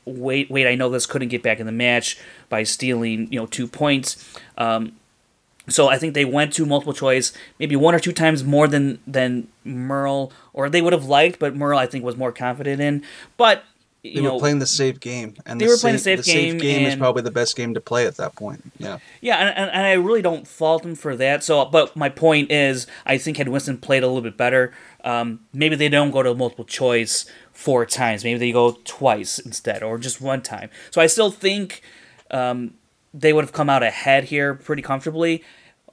Wait, I Know This couldn't get back in the match by stealing, 2 points. So I think they went to multiple choice maybe 1 or 2 times more than Merle, or they would have liked, but Merle I think was more confident in. But they were playing the safe game, and they were playing the safe game. The safe game is probably the best game to play at that point. Yeah, and I really don't fault him for that. So, but my point is, I think had Winston played a little bit better, maybe they don't go to multiple choice 4 times. Maybe they go twice instead, or just 1 time. So I still think they would have come out ahead here pretty comfortably.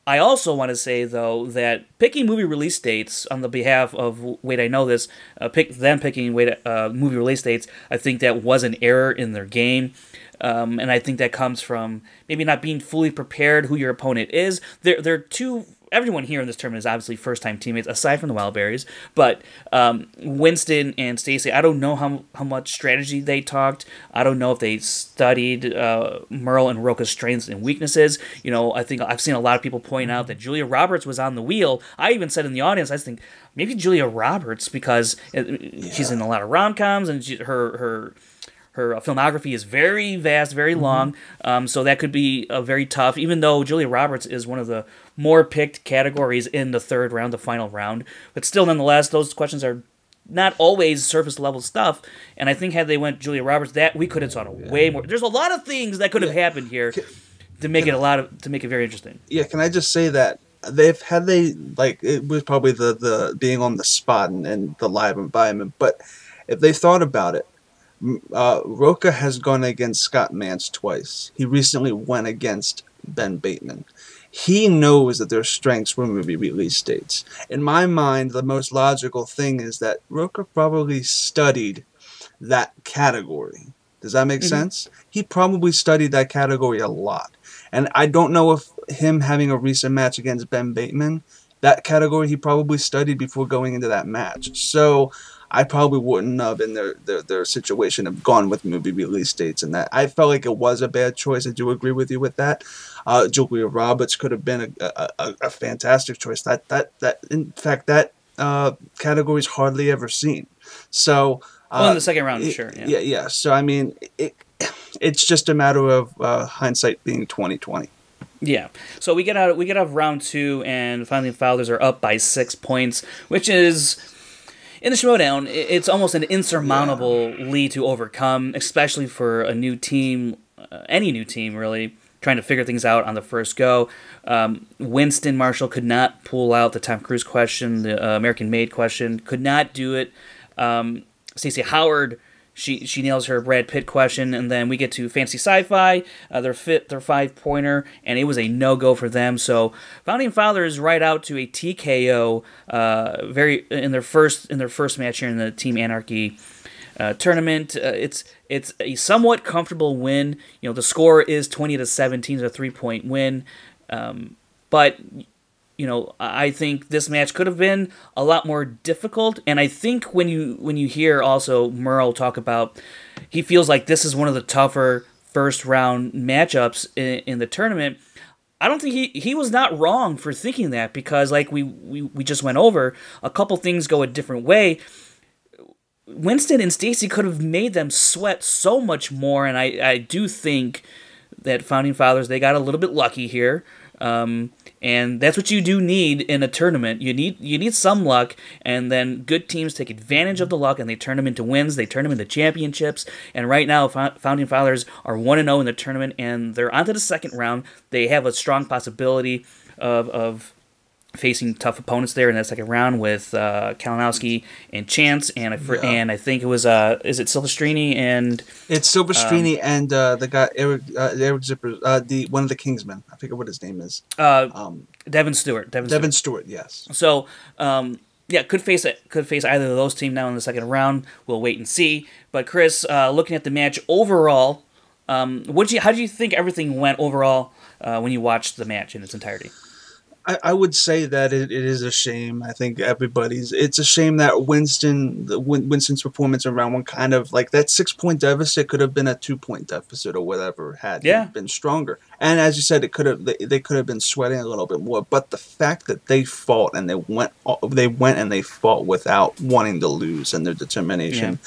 I also want to say, though, that picking movie release dates on the behalf of Wait, I Know This, picking movie release dates, I think that was an error in their game. And I think that comes from maybe not being fully prepared who your opponent is. They're two. Everyone here in this tournament is obviously first-time teammates, aside from the Wildberries. But Winston and Stacy, I don't know how much strategy they talked. I don't know if they studied Merle and Roka's strengths and weaknesses. You know, I think I've seen a lot of people point out that Julia Roberts was on the wheel. I even said in the audience, I think maybe Julia Roberts, because she's in a lot of rom-coms, and her filmography is very vast, very long, so that could be very tough, even though Julia Roberts is one of the more picked categories in the third round, the final round. But still, nonetheless, those questions are not always surface-level stuff, and I think had they went Julia Roberts, that we could have saw way more. There's a lot of things that could have happened here to make it very interesting. Yeah, can I just say that it was probably the being on the spot and the live environment, but if they thought about it, Roka has gone against Scott Mance twice. He recently went against Ben Bateman. He knows that their strengths were movie release dates. In my mind, the most logical thing is that Roka probably studied that category. Does that make sense? He probably studied that category a lot. And I don't know if him having a recent match against Ben Bateman, that category he probably studied before going into that match. So I probably wouldn't have, in their situation, have gone with movie release dates, and that I felt like it was a bad choice. I do agree with you with that. Julia Roberts could have been a fantastic choice. In fact, that category is hardly ever seen. So in the second round, sure. Yeah. So I mean, it's just a matter of hindsight being 20/20. Yeah. So we get out of round 2, and finally the Fowlers are up by 6 points, which is, in the Schmoedown, it's almost an insurmountable lead to overcome, especially for a new team, any new team really, trying to figure things out on the first go. Winston Marshall could not pull out the Tom Cruise question, the American-made question, could not do it. Stacey Howard, she nails her Brad Pitt question, and then we get to Fantasy Sci-Fi, their 5-pointer, and it was a no-go for them. So Founding Fathers right out to a TKO in their first match here in the Team Anarchy tournament. It's a somewhat comfortable win. You know, the score is 20-17, it's a 3-point win, but you know, I think this match could have been a lot more difficult, and I think when you hear also Merle talk about, he feels like this is one of the tougher first round matchups in the tournament. I don't think he was not wrong for thinking that, because like we just went over, a couple things go a different way. Winston and Stacy could have made them sweat so much more, and I do think that Founding Fathers, they got a little bit lucky here. And that's what you do need in a tournament. You need some luck, and then good teams take advantage of the luck, and they turn them into wins. They turn them into championships. And right now, Founding Fathers are 1-0 in the tournament, and they're on to the second round. They have a strong possibility of facing tough opponents there in that second round with Kalinowski and Chance, and I think it was is it Silvestrini and it's Silvestrini and the guy Eric Zipper, one of the Kingsmen. I forget what his name is. Devin Stewart. Devin Stewart. Yes. So could face either of those teams now in the second round. We'll wait and see. But Chris, looking at the match overall, how do you think everything went overall when you watched the match in its entirety? I would say that it is a shame. I think it's a shame that Winston's performance in round 1 kind of like that 6-point deficit could have been a 2-point deficit or whatever had he been stronger. And as you said, they could have been sweating a little bit more. But the fact that they fought and they went and they fought without wanting to lose, and their determination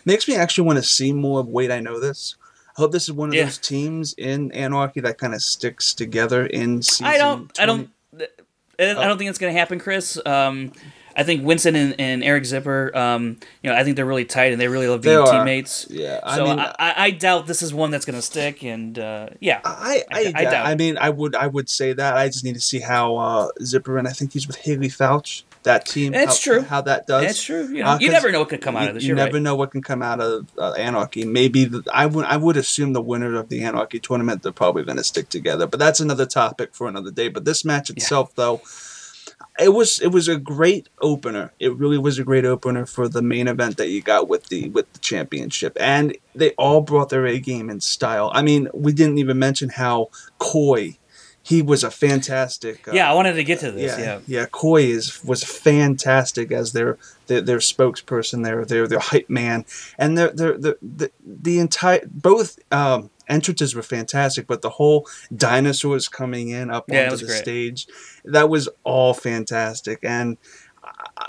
makes me actually want to see more of Wait, I Know This. I hope this is one of those teams in Anarchy that kind of sticks together in season. I don't think it's going to happen, Chris. I think Winston and Eric Zipper, I think they're really tight and they really love being teammates. Yeah, I doubt this is one that's going to stick. And I doubt. I mean, I would say that. I just need to see how Zipper, and I think he's with Haley Fouch. That team, how that does. That's true. You never know what could come out of this. You never know what can come out of Anarchy. Maybe I would assume the winner of the Anarchy tournament, they're probably going to stick together. But that's another topic for another day. But this match itself, though, it was a great opener. It really was a great opener for the main event that you got with the championship, and they all brought their A game in style. I mean, we didn't even mention how Coy. He was a fantastic. I wanted to get to this. Yeah. Coy was fantastic as their spokesperson, their hype man, and the entire both entrances were fantastic. But the whole dinosaurs coming in up onto the stage, that was all fantastic, and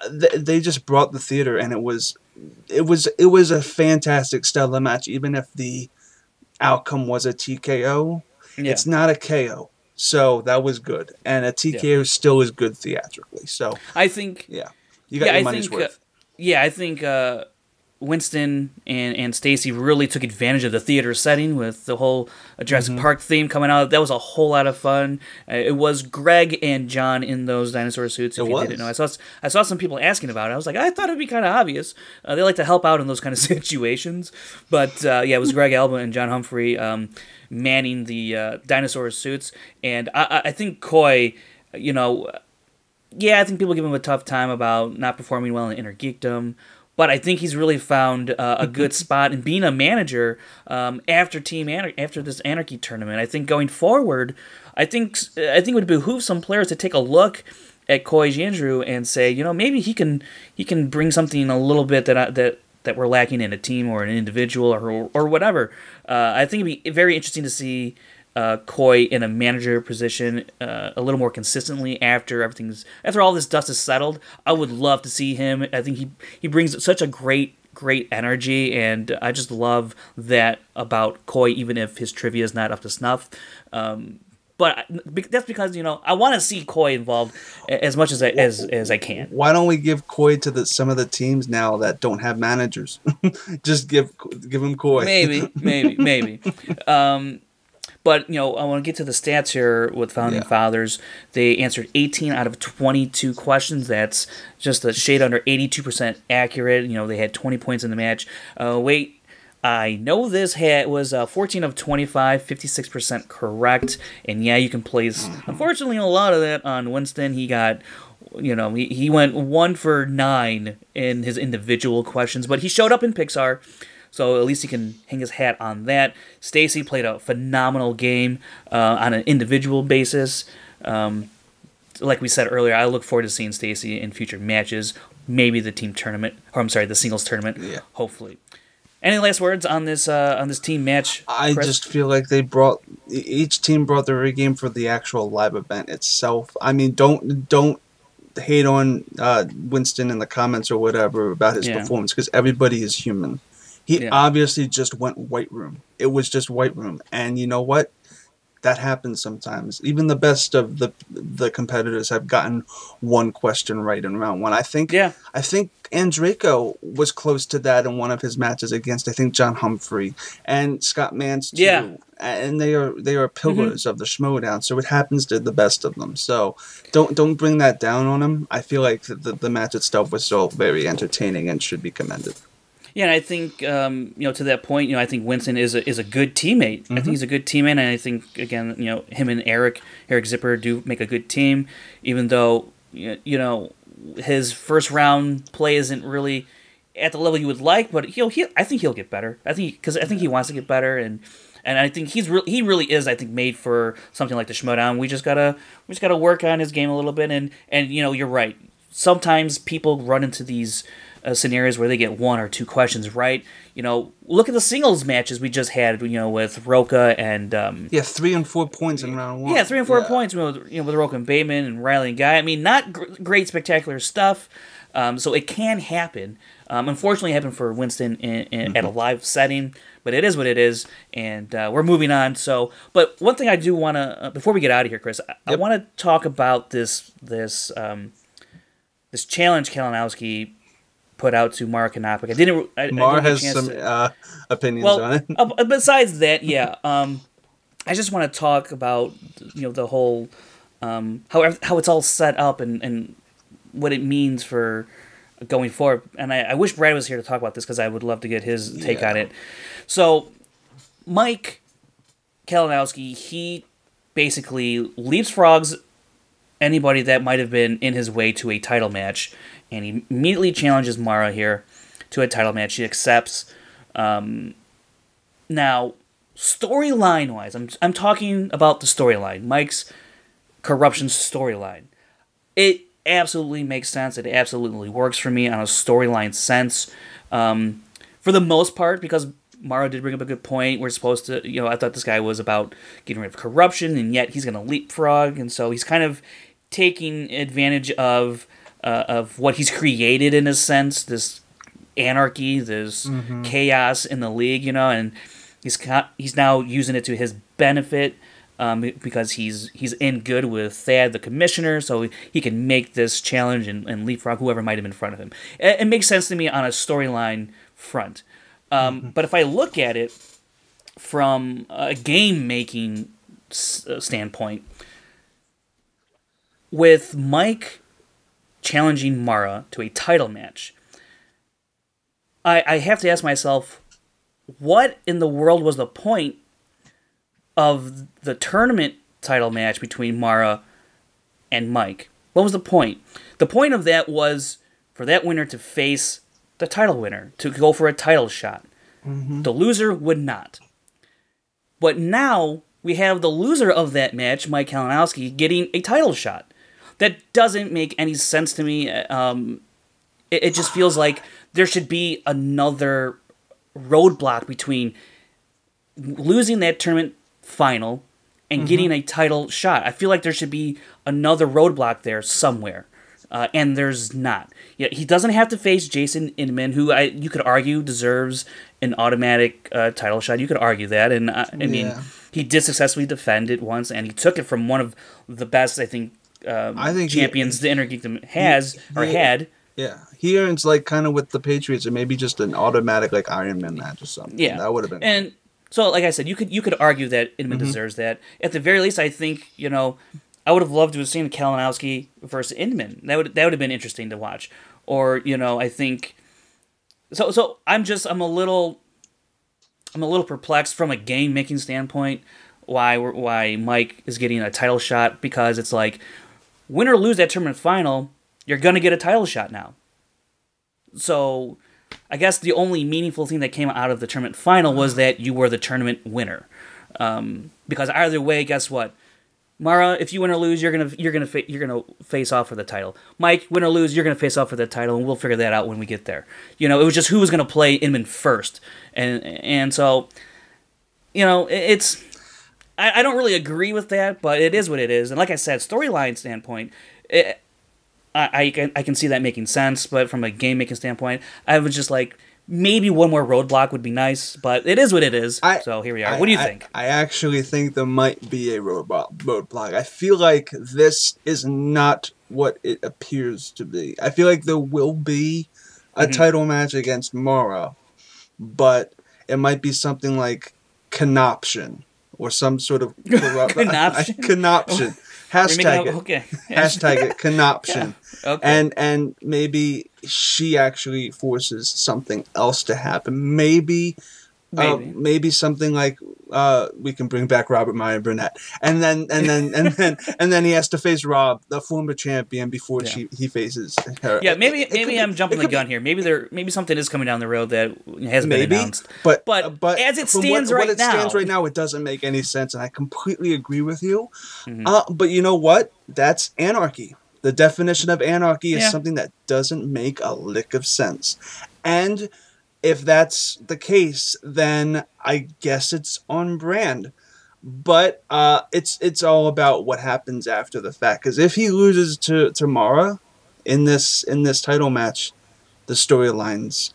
they just brought the theater, and it was a fantastic stellar match, even if the outcome was a TKO. Yeah. It's not a KO. So that was good, and a TKO still is good theatrically. So I think, you got your money's worth. I think Winston and Stacy really took advantage of the theater setting with the whole Jurassic Park theme coming out. That was a whole lot of fun. It was Greg and John in those dinosaur suits. If you didn't know, I saw some people asking about it. I was like, I thought it'd be kind of obvious. They like to help out in those kind of situations, but it was Greg Alba and John Humphrey. Manning the dinosaur suits, and I think Coy, I think people give him a tough time about not performing well in Innergeekdom, but I think he's really found a good spot in being a manager after this Anarchy tournament. I think going forward, I think it would behoove some players to take a look at Coy Jandreau and say, maybe he can bring something a little bit that we're lacking in a team or an individual or whatever. I think it'd be very interesting to see Coy in a manager position a little more consistently after all this dust is settled. I would love to see him. I think he brings such a great energy, and I just love that about Coy, even if his trivia is not up to snuff. But that's because I want to see Coy involved as much as I can. Why don't we give Coy to some of the teams now that don't have managers? Just give him Coy. Maybe. But I want to get to the stats here with Founding Fathers. They answered 18 out of 22 questions. That's just a shade under 82% accurate. They had 20 points in the match. I know this was 14 of 25, 56% correct, and you can place, unfortunately, a lot of that on Winston. He got, he went 1 for 9 in his individual questions, but he showed up in Pixar, so at least he can hang his hat on that. Stacy played a phenomenal game on an individual basis. Like we said earlier, I look forward to seeing Stacy in future matches, maybe the the singles tournament, hopefully. Any last words on this team match, Chris? I just feel like each team brought their A game for the actual live event itself. I mean, don't hate on Winston in the comments or whatever about his performance, because everybody is human. He obviously just went white room. It was just white room, and you know what? That happens sometimes. Even the best of the competitors have gotten one question right in round one. I think Andreyko was close to that in one of his matches against, I think, John Humphrey and Scott Mance too. Yeah. And they are pillars of the Schmoedown, so it happens to the best of them. So don't bring that down on them. I feel like the match itself was still very entertaining and should be commended. Yeah, and I think to that point, I think Winston is a good teammate. I think he's a good teammate, and I think again, him and Eric Zipper do make a good team. Even though his first round play isn't really at the level you would like, but I think he'll get better. I think he wants to get better, and I think he really is, I think, made for something like the Schmoedown. We just gotta work on his game a little bit, and you're right. Sometimes people run into these scenarios where they get 1 or 2 questions right. Look at the singles matches we just had, with Roca and 3 and 4 points in round 1. Yeah, 3 and 4 points with Roca and Bateman and Riley and Guy. I mean, not great spectacular stuff. So it can happen. Unfortunately, it happened for Winston at a live setting, but it is what it is, and we're moving on. So, but one thing I do want to before we get out of here, Chris, I want to talk about this challenge Kalinowski put out to Mara Knopic. Mara has some opinions on it. Besides that, I just want to talk about the whole how it's all set up and what it means for going forward. And I wish Brad was here to talk about this because I would love to get his take on it. So Mike Kalinowski, he basically leaves frogs anybody that might have been in his way to a title match, and he immediately challenges Mara here to a title match. She accepts. Now, storyline-wise, I'm talking about the storyline, Mike's corruption storyline. It absolutely makes sense. It absolutely works for me on a storyline sense. For the most part, because Mara did bring up a good point. We're supposed to, I thought this guy was about getting rid of corruption, and yet he's going to leapfrog, and so he's kind of taking advantage of what he's created in a sense, this anarchy, this chaos in the league, and he's now using it to his benefit because he's in good with Thad, the commissioner, so he can make this challenge and leapfrog whoever might have been in front of him. It makes sense to me on a storyline front. But if I look at it from a game-making standpoint, with Mike challenging Mara to a title match, I have to ask myself, what in the world was the point of the tournament title match between Mara and Mike? What was the point? The point of that was for that winner to face the title winner, to go for a title shot. The loser would not. But now we have the loser of that match, Mike Kalinowski, getting a title shot. That doesn't make any sense to me. It just feels like there should be another roadblock between losing that tournament final and getting a title shot. I feel like there should be another roadblock there somewhere. And there's not. He doesn't have to face Jason Inman, who you could argue deserves an automatic title shot. You could argue that, and I mean, he did successfully defend it once, and he took it from one of the best, I think champions the Innergeekdom had. Yeah, he earns like kind of with the Patriots, or maybe just an automatic like Iron Man match or something. Yeah, that would have been. And so, like I said, you could argue that Inman deserves that. At the very least, I think I would have loved to have seen Kalinowski versus Inman. That would have been interesting to watch. Or I think so. I'm a little perplexed from a game making standpoint why Mike is getting a title shot, because it's like, win or lose that tournament final, you're gonna get a title shot now. So I guess the only meaningful thing that came out of the tournament final was that you were the tournament winner. Because either way, guess what? Mara, if you win or lose, you're gonna face off for the title. Mike, win or lose, you're gonna face off for the title, and we'll figure that out when we get there. It was just who was gonna play Inman first, and so, it's I don't really agree with that, but it is what it is. And like I said, storyline standpoint, I can see that making sense, but from a game making standpoint, I was just like, maybe one more roadblock would be nice, but it is what it is. So here we are. What do you think? I actually think there might be a roadblock. I feel like this is not what it appears to be. I feel like there will be a title match against Mara, but it might be something like Connoption or some sort of Connoption. Hashtag it. Okay. Hashtag it. Connoption. Yeah. Okay. And maybe she actually forces something else to happen. Maybe something like we can bring back Robert Meyer Burnett, and then he has to face Rob, the former champion, before he faces her. Yeah, maybe I'm jumping the gun here. Maybe something is coming down the road that hasn't been announced. But as it stands right now, it doesn't make any sense, and I completely agree with you. But you know what? That's anarchy. The definition of anarchy is something that doesn't make a lick of sense. And if that's the case, then I guess it's on brand. But it's all about what happens after the fact. Because if he loses to Mara in this title match, the storyline's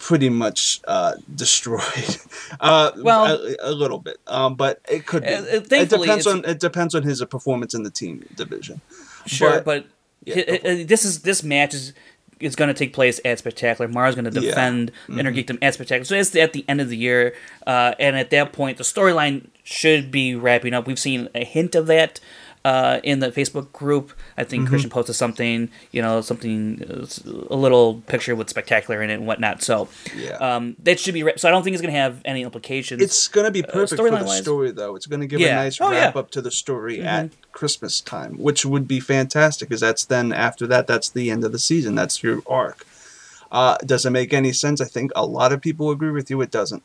pretty much destroyed. Well, a little bit. But it could be. It depends on his performance in the team division. Sure, but this match is going to take place at Spectacular. Mara's going to defend Innergeekdom at Spectacular. So it's at the end of the year, and at that point, the storyline should be wrapping up. We've seen a hint of that in the Facebook group. I think Christian posted something, a little picture with Spectacular in it and whatnot. So that should be. So I don't think it's going to have any implications. It's going to be perfect for the story, though. It's going to give a nice wrap up to the story at Christmas time, which would be fantastic, because that's then after that, that's the end of the season. That's your arc. Does it make any sense? I think a lot of people agree with you. It doesn't.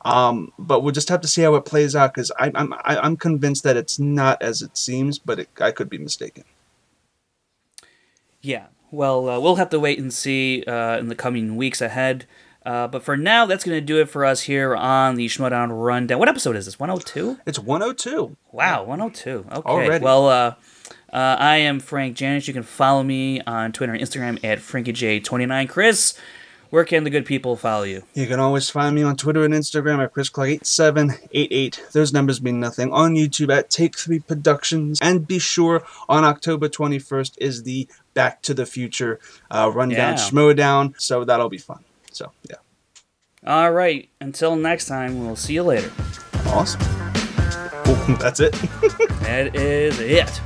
But we'll just have to see how it plays out, because I'm convinced that it's not as it seems, but I could be mistaken. Yeah. Well, we'll have to wait and see in the coming weeks ahead. But for now, that's going to do it for us here on the Schmoedown Rundown. What episode is this? 102? It's 102. Wow, 102. Okay. Already. Well, I am Frank Janisch. You can follow me on Twitter and Instagram at FrankieJ29. Chris, where can the good people follow you? You can always find me on Twitter and Instagram at ChrisClark8788. Those numbers mean nothing. On YouTube at Take 3 Productions. And be sure, on October 21st is the Back to the Future Rundown Schmoedown. So that'll be fun. So, yeah. All right. Until next time, we'll see you later. Awesome. Cool. That's it. That is it.